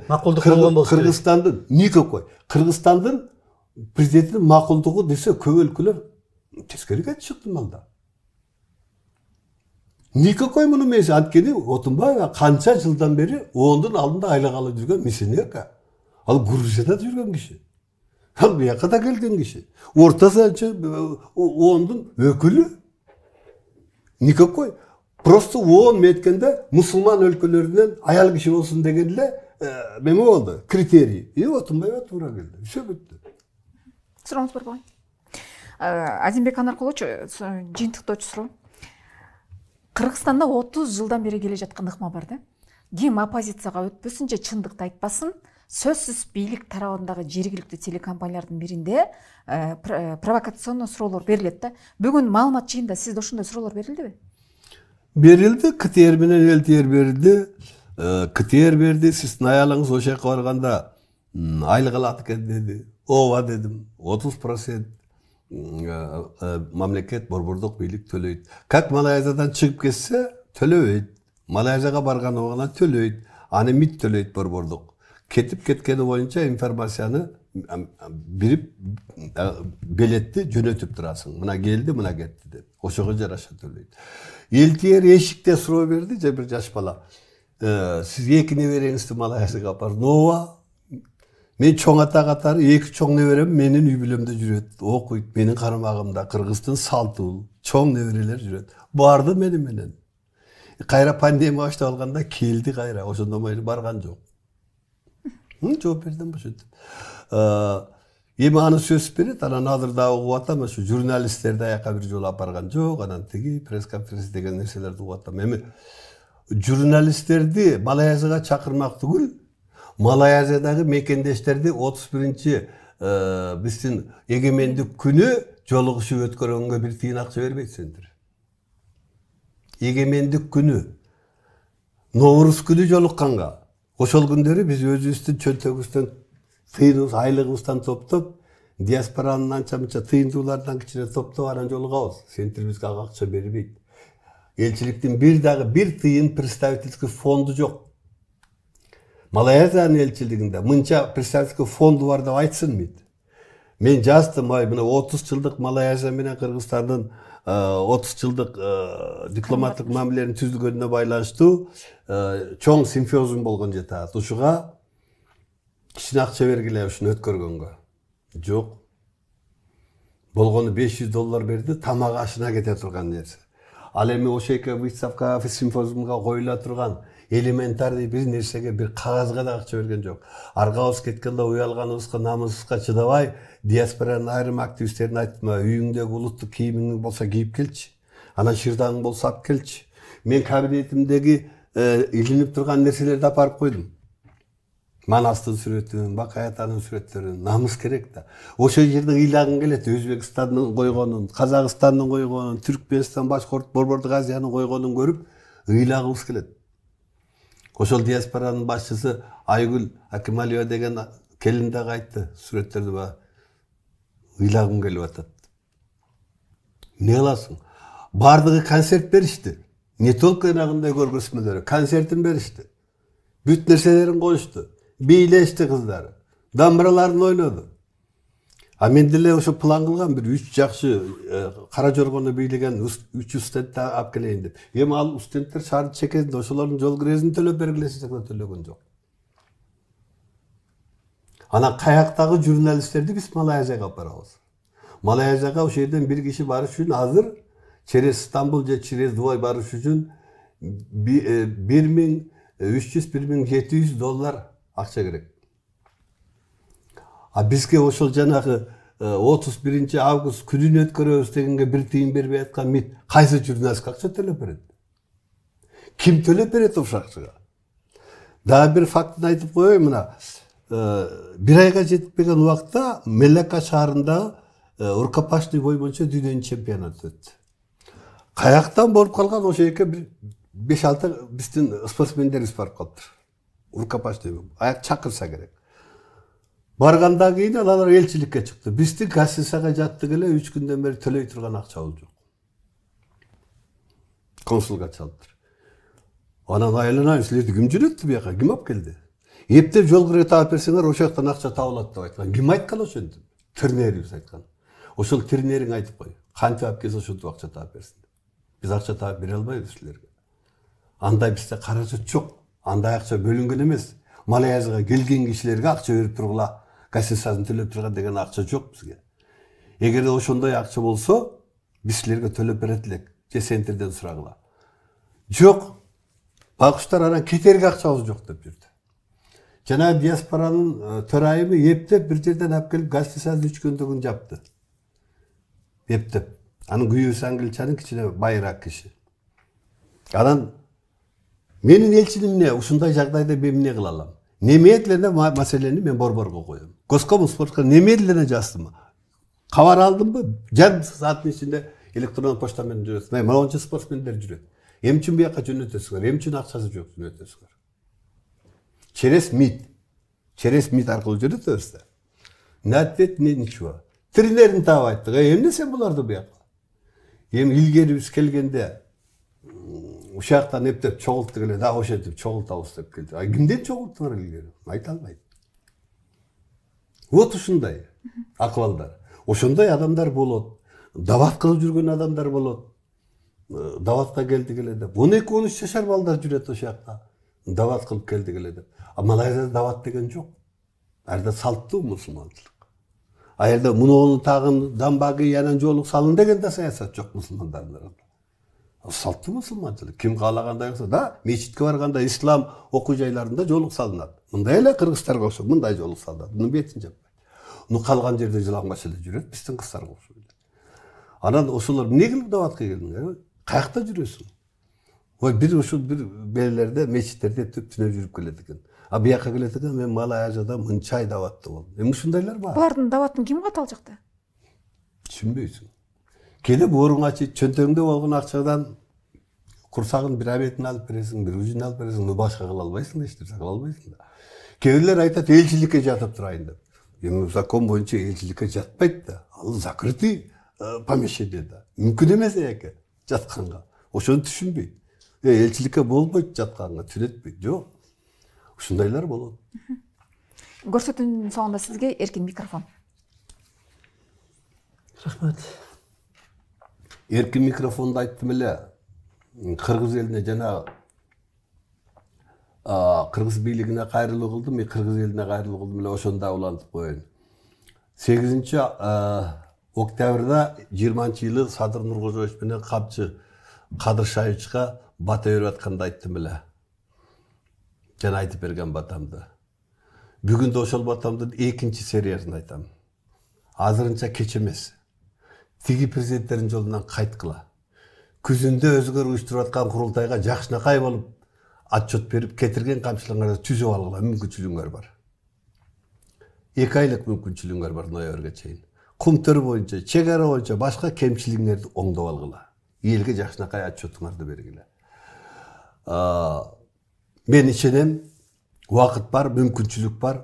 Макулдук болгон болсо. Кыргызстандын никакой. Кыргызстандын президентinin макулдугу десе көп өлкөлөр тескериге чыкты малда. Никакой муну эмес. Анткени Отунбаева канча жылдан бери ондун алдында айлакалы жүргөн миссионерка. Ал Грузияда жүргөн киши. Ал бияка да келген киши. Ортасынча ондун өкүлү. Никакой. Просто ООН меткенде мусулман өлкөлөрүнөн аял киши болсун деген эле неме болду, критерий. Отунбаева туура келди. Все бүттү. Сурооңуз бар болайын. Азимбек Анаркулович, жыйынтыктоочу суроо. Кыргызстанда 30 жылдан бери келе жаткан ыкма бар да. Ким оппозицияга өтпөсүн же чындыкты айтпасын, сөзсүз бийлик тарабындагы жергиликтүү телекомпаниялардын биринде провокационный суроолор берилет да. Бүгүн маалымат жыйында сизде ошондой суроолор берилдиби? Берилди, КТР менен ЛТР берди. КТР берди, сиздин аялыңыз ошол жака барганда айлык алат экен деди. Ооба дедим. 30% мамлекет борбордук бийлик төлөйт. Как Малайзиядан чыгып кетсе, төлөбөйт. Малайзияга барган убагында төлөйт. Аны МИД төлөйт борбордук. Кетип кеткени боюнча информацияны бирип белетти жөнөтүп турасың. Мына келди, мына кетти деп. Ошого жараша төлөйт. ЛТР эшикте суроо берди, же бир жаш бала. Сиз эки небереңизди Малайзияга апарып, ооба. Мен чоң ата катары эки чоң неберем менин үй бүлөмдө жүрөт, окуйт, менин карамагымда. Кыргыздын салты, чоң неберелер жүрөт. Барды менен. Кайра пандемия баштап алганда келди кайра, ошондон бери барган жок. Жооп бердим ошентип. Эми аны сөз берет, анан азыр да угуп атам, ошо журналисттерди аяка бир жолу апарган жок, анан тиги пресс-конференция деген нерселерди угуп атам. Эми журналисттерди Малайзияга чакырмак түгүл, Малайзиядагы мекендештерди 31-чи биздин эгемендик күнү жолугушуп өткөргөнгө бир тыйын акча бербейсиңер. Эгемендик күнү, Ноурус күнү жолукканга, ошол күндөрү биз өзүбүздүн чөнтөгүбүздөн тыйыныбыз, айлыгыбыздан топтоп, диаспоранын анча-мынча тыйындуулардан кичине топтоп анан жолугабыз. Сентер бизге ага акча бербейт. Элчиликтин бир тыйын представительский фонду жок. Малайзиянын элчилигинде мынча представительский фонду бар деп айтсын мейт. Мен жаздым, мына 30 жылдык Малайзия менен Кыргызстандын 30 жылдык дипломаттык мамилелерин түзүлгөнүнө байланыштуу чоң симфозиум болгон жетат. Ушуга кичине акча бергиле ушуну өткөргөнгө. Жок. Болгону $500 берди, тамак ашына кете турган нерсе. Ал эми ошоке выставка симфозиумга коюла турган элементарный бир нерсеге, бир кагазга да акча берген жок. Аргабыз кеткенде уялганыбызга, намысыбызга чыдабай, диаспоранын айрым активисттерине айттым, үйүңдөгү улуттук кийимиң болсо кийип келчи, анан шырдаңың болсо алып келчи. Мен кабинетимдеги илинип турган нерселерди апарып койдум. Манастын сүрөтүн, Бакаятанын сүрөттөрүн, намыс керек да. Ошол жерде ыйлагың келет, Өзбекстандын койгонун, Казакстандын койгонун, Түркменстан, Башкорт, Борбордук Азиянын койгонун көрүп, ыйлагыбыз келет. Ошол диаспоранын башчысы Айгүл Акималиева деген келин дагы айтты, сүрөттөрдү ыйлагым келип атат. Не кыласың? Бардыгы концерт беришти. Не только энагындай көргөзмөлөр, концертин беришти. Бүт нерселерин коюшту. Бийлешти кыздар. Дамбыраларын ойноду. А мен деле ошо план кылгам, бир 3 жакшы кара жоргону бийлеген 3 студентти алып келейин деп. Эми ал студенттер шаардын чекесинде, ошолордун жол киресин төлөп бергилесиз деп төлөгөн жок. Анан каяктагы журналисттерди биз Малайзияга апарабыз. Малайзияга ошол жерден бир киши барыш үчүн азыр через Стамбул же через Дубай барыш үчүн $1300–1700 акча керек. А бизге ошол жанагы 31 август күнүн өткөрөбүз дегенге бир тыйын бербей аткан МИД кайсы журналистке акча төлөп берет? Ким төлөп берет ошол акчага? Дагы бир фактын айтып коеюн, мына бир айга жетпеген убакта Мелека шаарында рукопашный бой боюнча дүйнөнүн чемпионаты өттү. Каяктан болуп калган ошол жерге бир 5-6 биздин спортсмендерибиз барып калыптыр. Рукопашный аяк чакырса керек. Баргандан кийин алар элчиликке чыкты. Биздин гостиницага жаттык эле 3 күндөн бери төлөй турган акчабыз жок. Консулга чалыптыр. Анан айланайын, силерди ким жүрөттү буяка? Ким алып келди? Эптеп жол кыра таап берсеңер, ошол жактан акча табылат деп айткан. Ким айткан ошентип? Тренерибиз айткан. Ошол тренериң айтып кой. Канча алып келсе ошентип акча таап берсин. Биз акча таап бере албайбыз силерге. Андай бизде каражат жок. Андай акча бөлүнгөн эмес. Малайзияга келген кишилерге акча берип тургула, гостиницасын төлөп турган деген акча жок бизге. Эгерде ошондой акча болсо, биз силерге төлөп берет элек. Же центрден сурагыла. Жок. Байкуштар анан кетерге акчабыз жок деп жүрдү. Жана диаспоранын төрайымы эптеп бир жерден алып келип гостиницаны үчкөндүгүн жапты. Эптеп. Анын күйөөсү англичанын кичине байыраак киши. Анан менин элчиним эмне? Ушундай жагдайда мен эмне кыла алам? Немедленно маселени мен борборго коем. Госкомспортко немедленно жаздым. Кабар алдымбы? Жарым сааттын ичинде электрондук почта менен жүрөт. Монча спортсмендер жүрөт. Эмчүн буяка жөнөтөсүңөр? Эмчүн акчасы жок жөнөтөсүңөр? Через МИД аркылуу жүрөтөбүз да. Не ответ, не ничего. Тренерин таап айттык. Эмне сен буларды буяка? Эми илгери биз келгенде ушактан эптеп чогулттук эле, да ошентип чогултабыз деп келди. Кимден чогулттуңар илгери? Айта албайт. Вот ушундай акыбалдар. Ошондой адамдар болот. Дават кылып жүргөн адамдар болот. Даватка келдик эле деп. 12-13 жашар балдар жүрөт ошол жакта. Дават кылып келдик эле деп. Малайзияда дават деген жок. Арда салттуу мусулманчылык. Аерде мунунун тагын дамбагы янан жолук салын деген да саясат жок мусулмандардын арасында. Салттуу мусулманчылык. Ким каалагандай болсо да, мечитке барганда ислам окуу жайларында жолук салынат. Мындай эле кыргыздарга окшоп мындай жолук салынат. Мунун бетин жаппайт. Муну калган жерде жылаңбаш эле жүрөт, биздин кыздарга окшойт. Анан ошолор эмне кылып даватка келдиңер? Каякта жүрөсүң? Ой, бир ушул бир белелерде, мечиттерде түнөп жүрүп келет экен. А бияка келет экен, мен Малайзияда мынчай даватта болдум. Эми ушундайлар бар. Булардын даватын ким кылат ал жакта? Түшүнбөйсүң. Келип ооруң ачып, чөнтөгүңдө болгон акчадан курсагын бир абетин алып бересиң, бир ужин алып бересиң, ну башка кыла албайсың да, эч нерсе кыла албайсың да. Кээ бирлер айтат, элчиликке жатып турайын деп. Эми закон боюнча элчиликке жатпайт да. Ал закрытый помещение да. Мүмкүн эмес эке жатканга. Ошону түшүнбөйт. Элчиликке болбойт жатканга, түнөтпөйт. Жок. Ушундайлар болот. Көрсөтүүнүн соңунда сизге эркин микрофон. Рахмат. Эркин микрофонду айттым эле. Кыргыз элине жана кыргыз бийлигине кайрылуу кылдым, мен кыргыз элине кайрылуу кылдым эле, ошону да улантып коеюн. 8 октябрда 20-жылы Садыр Нуркожоевич менен Капчы Кадыр Шаевичка бата берип атканда айттым эле. Жана айтып берген батамды. Бүгүн да ошол батамдын 2-чи сериясын айтам. Азырынча кеч эмес. Тиги президенттердин жолунан кайткыла. Күзүндө өзүңөр уюштуруп аткан курултайга жакшынакай болуп отчет берип кетирген камчылыгыңарды түзүп алгыла, мүмкүнчүлүгүңөр бар. 2 айлык мүмкүнчүлүгүңөр бар ноябрга чейин. Кум төр боюнча, чек ара боюнча башка кемчилигиңерди оңдоп алгыла. Элге жакшынакай отчетуңарды бергиле. Мен ишенем, убакыт бар, мүмкүнчүлүк бар.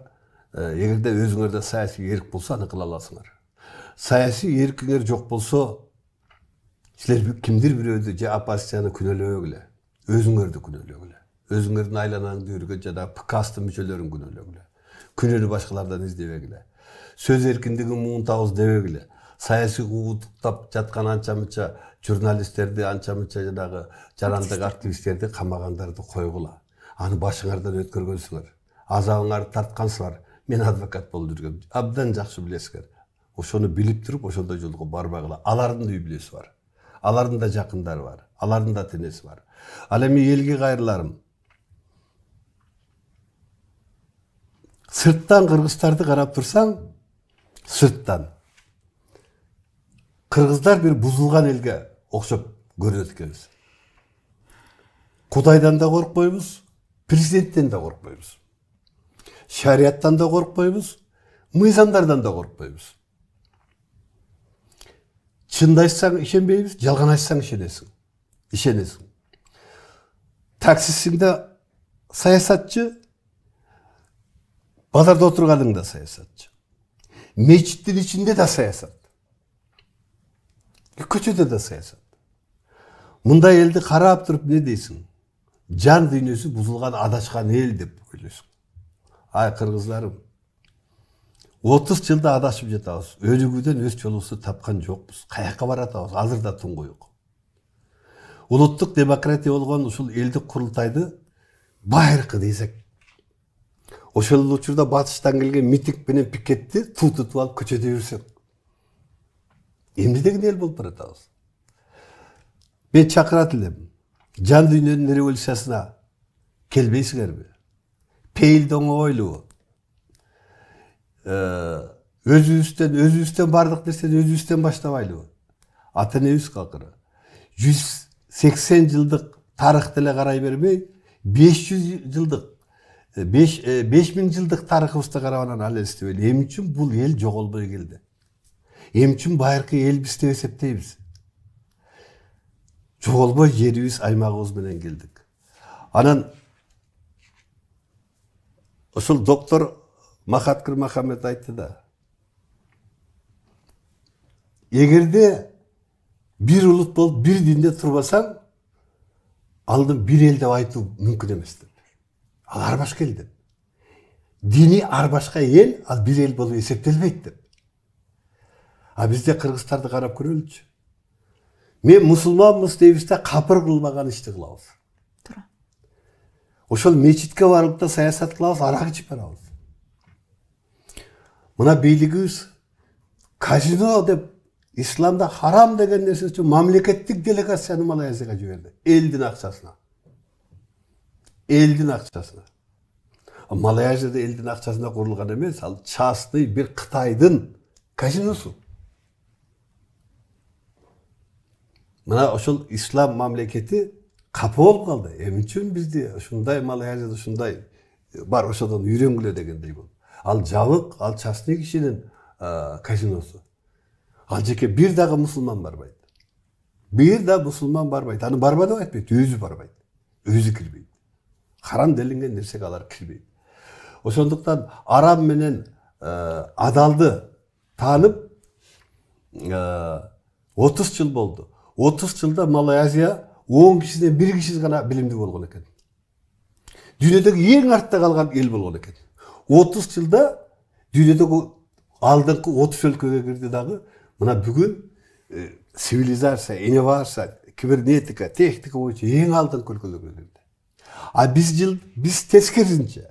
Эгерде өзүңөрдө саясий эрк болсо, аны кыла аласыңар. Саясий эркиңер жок болсо, силер кимдир бирөөдү же оппозицияны күнөөлөбөгүлө. Өзүңөрдү күнөөлөгүлө. Өзүңөрдүн айланаңды үргөн жана ПКСтын мүчөлөрүн күнөөлөгүлө. Күнөөнү башкалардан издебегиле. Сөз эркиндигин муунтабыз дебегиле. Саясий куугуттап жаткан анча-мынча журналисттерди, анча-мынча жанагы жарандык активисттерди камагандарды койгула. Аны башыңардан өткөргөнсүңөр. Азабыңарды тарткансыңар. Мен адвокат болуп жүргөм. Абдан жакшы билесиңер. Ошону билип туруп, ошондой жолго барбагыла. Алардын да үй бүлөсү бар. Алардын да жакындары бар. Алардын да тенеси бар. Ал эми элге кайрыларым. Сырттан кыргыздарды карап турсаң, сырттан кыргыздар бир бузулган элге окшоп көрүнөт экенбиз. Кудайдан да коркпойбуз, президенттен да коркпойбуз. Шарияттан да коркпойбуз, мыйзамдардан да коркпойбуз. Чынды айтсаң ишенбейбиз, жалган айтсаң ишенесиң. Таксисиңде саясатчы, базарда отурганың да саясатчы. Мечиттин ичинде да саясат. Көчөдө да саясат. Мындай элди карап туруп не дейсиң? жан дүйнөсү бузулган адашкан эл деп ойлойсуң. Ай кыргыздарым, 30 жылда адашып жатабыз. Өнүгүүдөн өз жолубузду тапкан жокпуз. Каяка баратабыз? Азыр да туңгуюк. Улуттук демократия болгон ушул элдик курултайды байыркы десек, ошол учурда батыштан келген митинг менен пикетти тутуп алып көчөдө жүрсөк, эмне деген эл болуп баратабыз? Мен чакырат элем. Жан дүйнөнүн революциясына келбейсиңерби? Пейилди оңойлуу. Өзүбүздөн бардык нерсени өзүбүздөн баштабайлыбы? Ата энебиз калкыры 180 жылдык тарыхты эле карай бербей, 500 жылдык 5000 жылдык тарыхыбызды карап анан ал эстебейли. Эмне үчүн бул эл жоголбой келди? Эмне үчүн байыркы элбиз деп эсептейбиз? Жоголбой жерибиз, аймагыбыз менен келдик. Анан ошол доктор Махаткыр Махамед айтты да. Эгерде бир улут болуп, бир динде турбасаң, алдын бир эл деп айтуу мүмкүн эмес деп. Ал арбашка эл деп. Дини арбашка эл, ал бир эл болуп эсептелбейт деп. А бизде кыргыздарды карап көрөлүчү. Мен мусулманбыз дейбиз да, капыр кылбаган ишти кылабыз. Туура. Ошол мечитке барып да саясат кылабыз, арак ичип барабыз. Мына бийлигибиз казино деп исламда харам деген нерсе үчүн мамлекеттик делегацияны Малайзияга жиберди. Элдин акчасына. Элдин акчасына. Малайзияда элдин акчасына курулган эмес, ал частный бир Кытайдын казиносу. Мына ошол ислам мамлекети капы болуп калды. Эмне үчүн бизде ушундай Малайзияда ушундай бар, ошодон үйрөнгүлө дегендей болду. Ал жабык, ал частный кишинин казиносу. Ал жеке бир дагы мусулман барбайт. Бир да мусулман барбайт. Аны барба деп айтпайт, өзү барбайт. Өзү кирбейт. Харам делинген нерсеге алар кирбейт. Ошондуктан арам менен адалды таанып 30 жыл болду. 30 жылда Малайзия 10 кишиден 1 киши гана билимдүү болгон экен. Дүйнөдөгү эң артта калган эл болгон экен. 30 жылда дүйнөдөгү алдыңкы 30 өлкөгө кирди дагы. Мына бүгүн цивилизация, инновация, кибернетика, техника боюнча эң алдыңкы өлкөлөргө кирди. А биз тескерисинче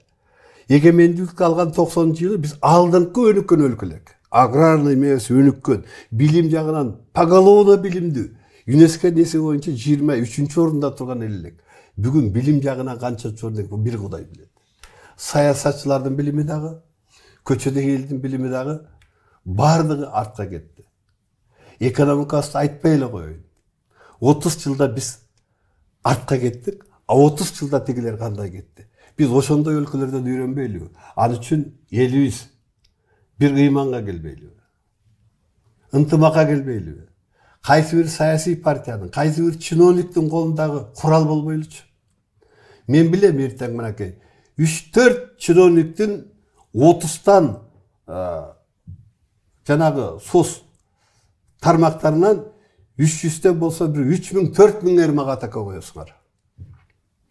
эгемендүүлүк алган 90-жылы биз алдыңкы өнүккөн өлкөлөр. Аграрный эмес өнүккөн, билим жагынан поголовно билимдүү. ЮНЕСКО неси боюнча 23-орунда турган эл элек. Бүгүн билим жагынан канча чоң бул бир Кудай билет. Саясатчылардын билими дагы, көчөдөгү элдин билими дагы бардыгы артка кетти. Экономикасы айтпай эле коеюн. 30 жылда биз артка кеттик, а 30 жылда тигилер кандай кетти. Биз ошондой өлкөлөрдөн үйрөнбөйлүбү? Ал үчүн элибиз бир ыйманга келбейлиби? Ынтымакка келбейлиби? Кайсы бир саясий партиянын, кайсы бир чиновниктин колундагы курал болбойлучу? Мен билем эртең мынакей 3-4 чиновниктин 30-тан жанагы сос тармактарынан 300-тен болсо бир 3000-4000 эрмага атака коесуңар.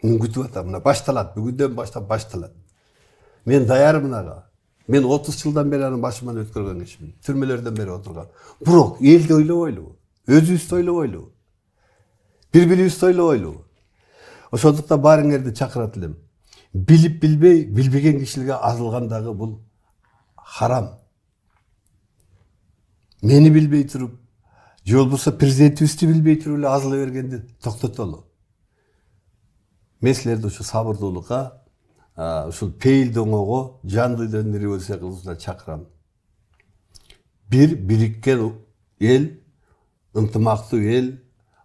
Мен күтүп атам, мына башталат, бүгүндөн баштап башталат. Мен даярмын ага. Мен 30 жылдан бери анын башыман өткөргөн кишимин. Түрмөлөрдөн бери отурган. Бирок элди ойлобойлубу? Өзүбүздү ойлобойлубу? Бири-бирибизди ойлобойлубу? Ошондуктан баарыңарды чакырат элем. Билип билбей, билбеген кишилерге азылгандагы бул харам. Мени билбей туруп, же болбосо президентибизди билбей туруп эле азыла бергенди токтотолу. Мен силерди ушу сабырдуулукка, ушул пейилди оңого, жан дүйнөнүн революция кылуусуна чакырам. Бир бириккен эл, ынтымактуу эл,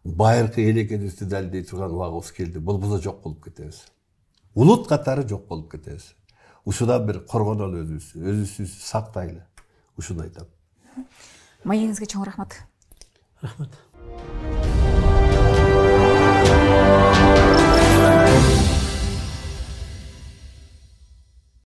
байыркы эл экенибизди далилдей турган убагыбыз келди. Болбосо жок болуп кетебиз. Улут катары жок болуп кетебиз. Ушудан бир коргонолу өзүбүздү сактайлы. Ушуну айтам. Маегиңизге чоң рахмат. Рахмат.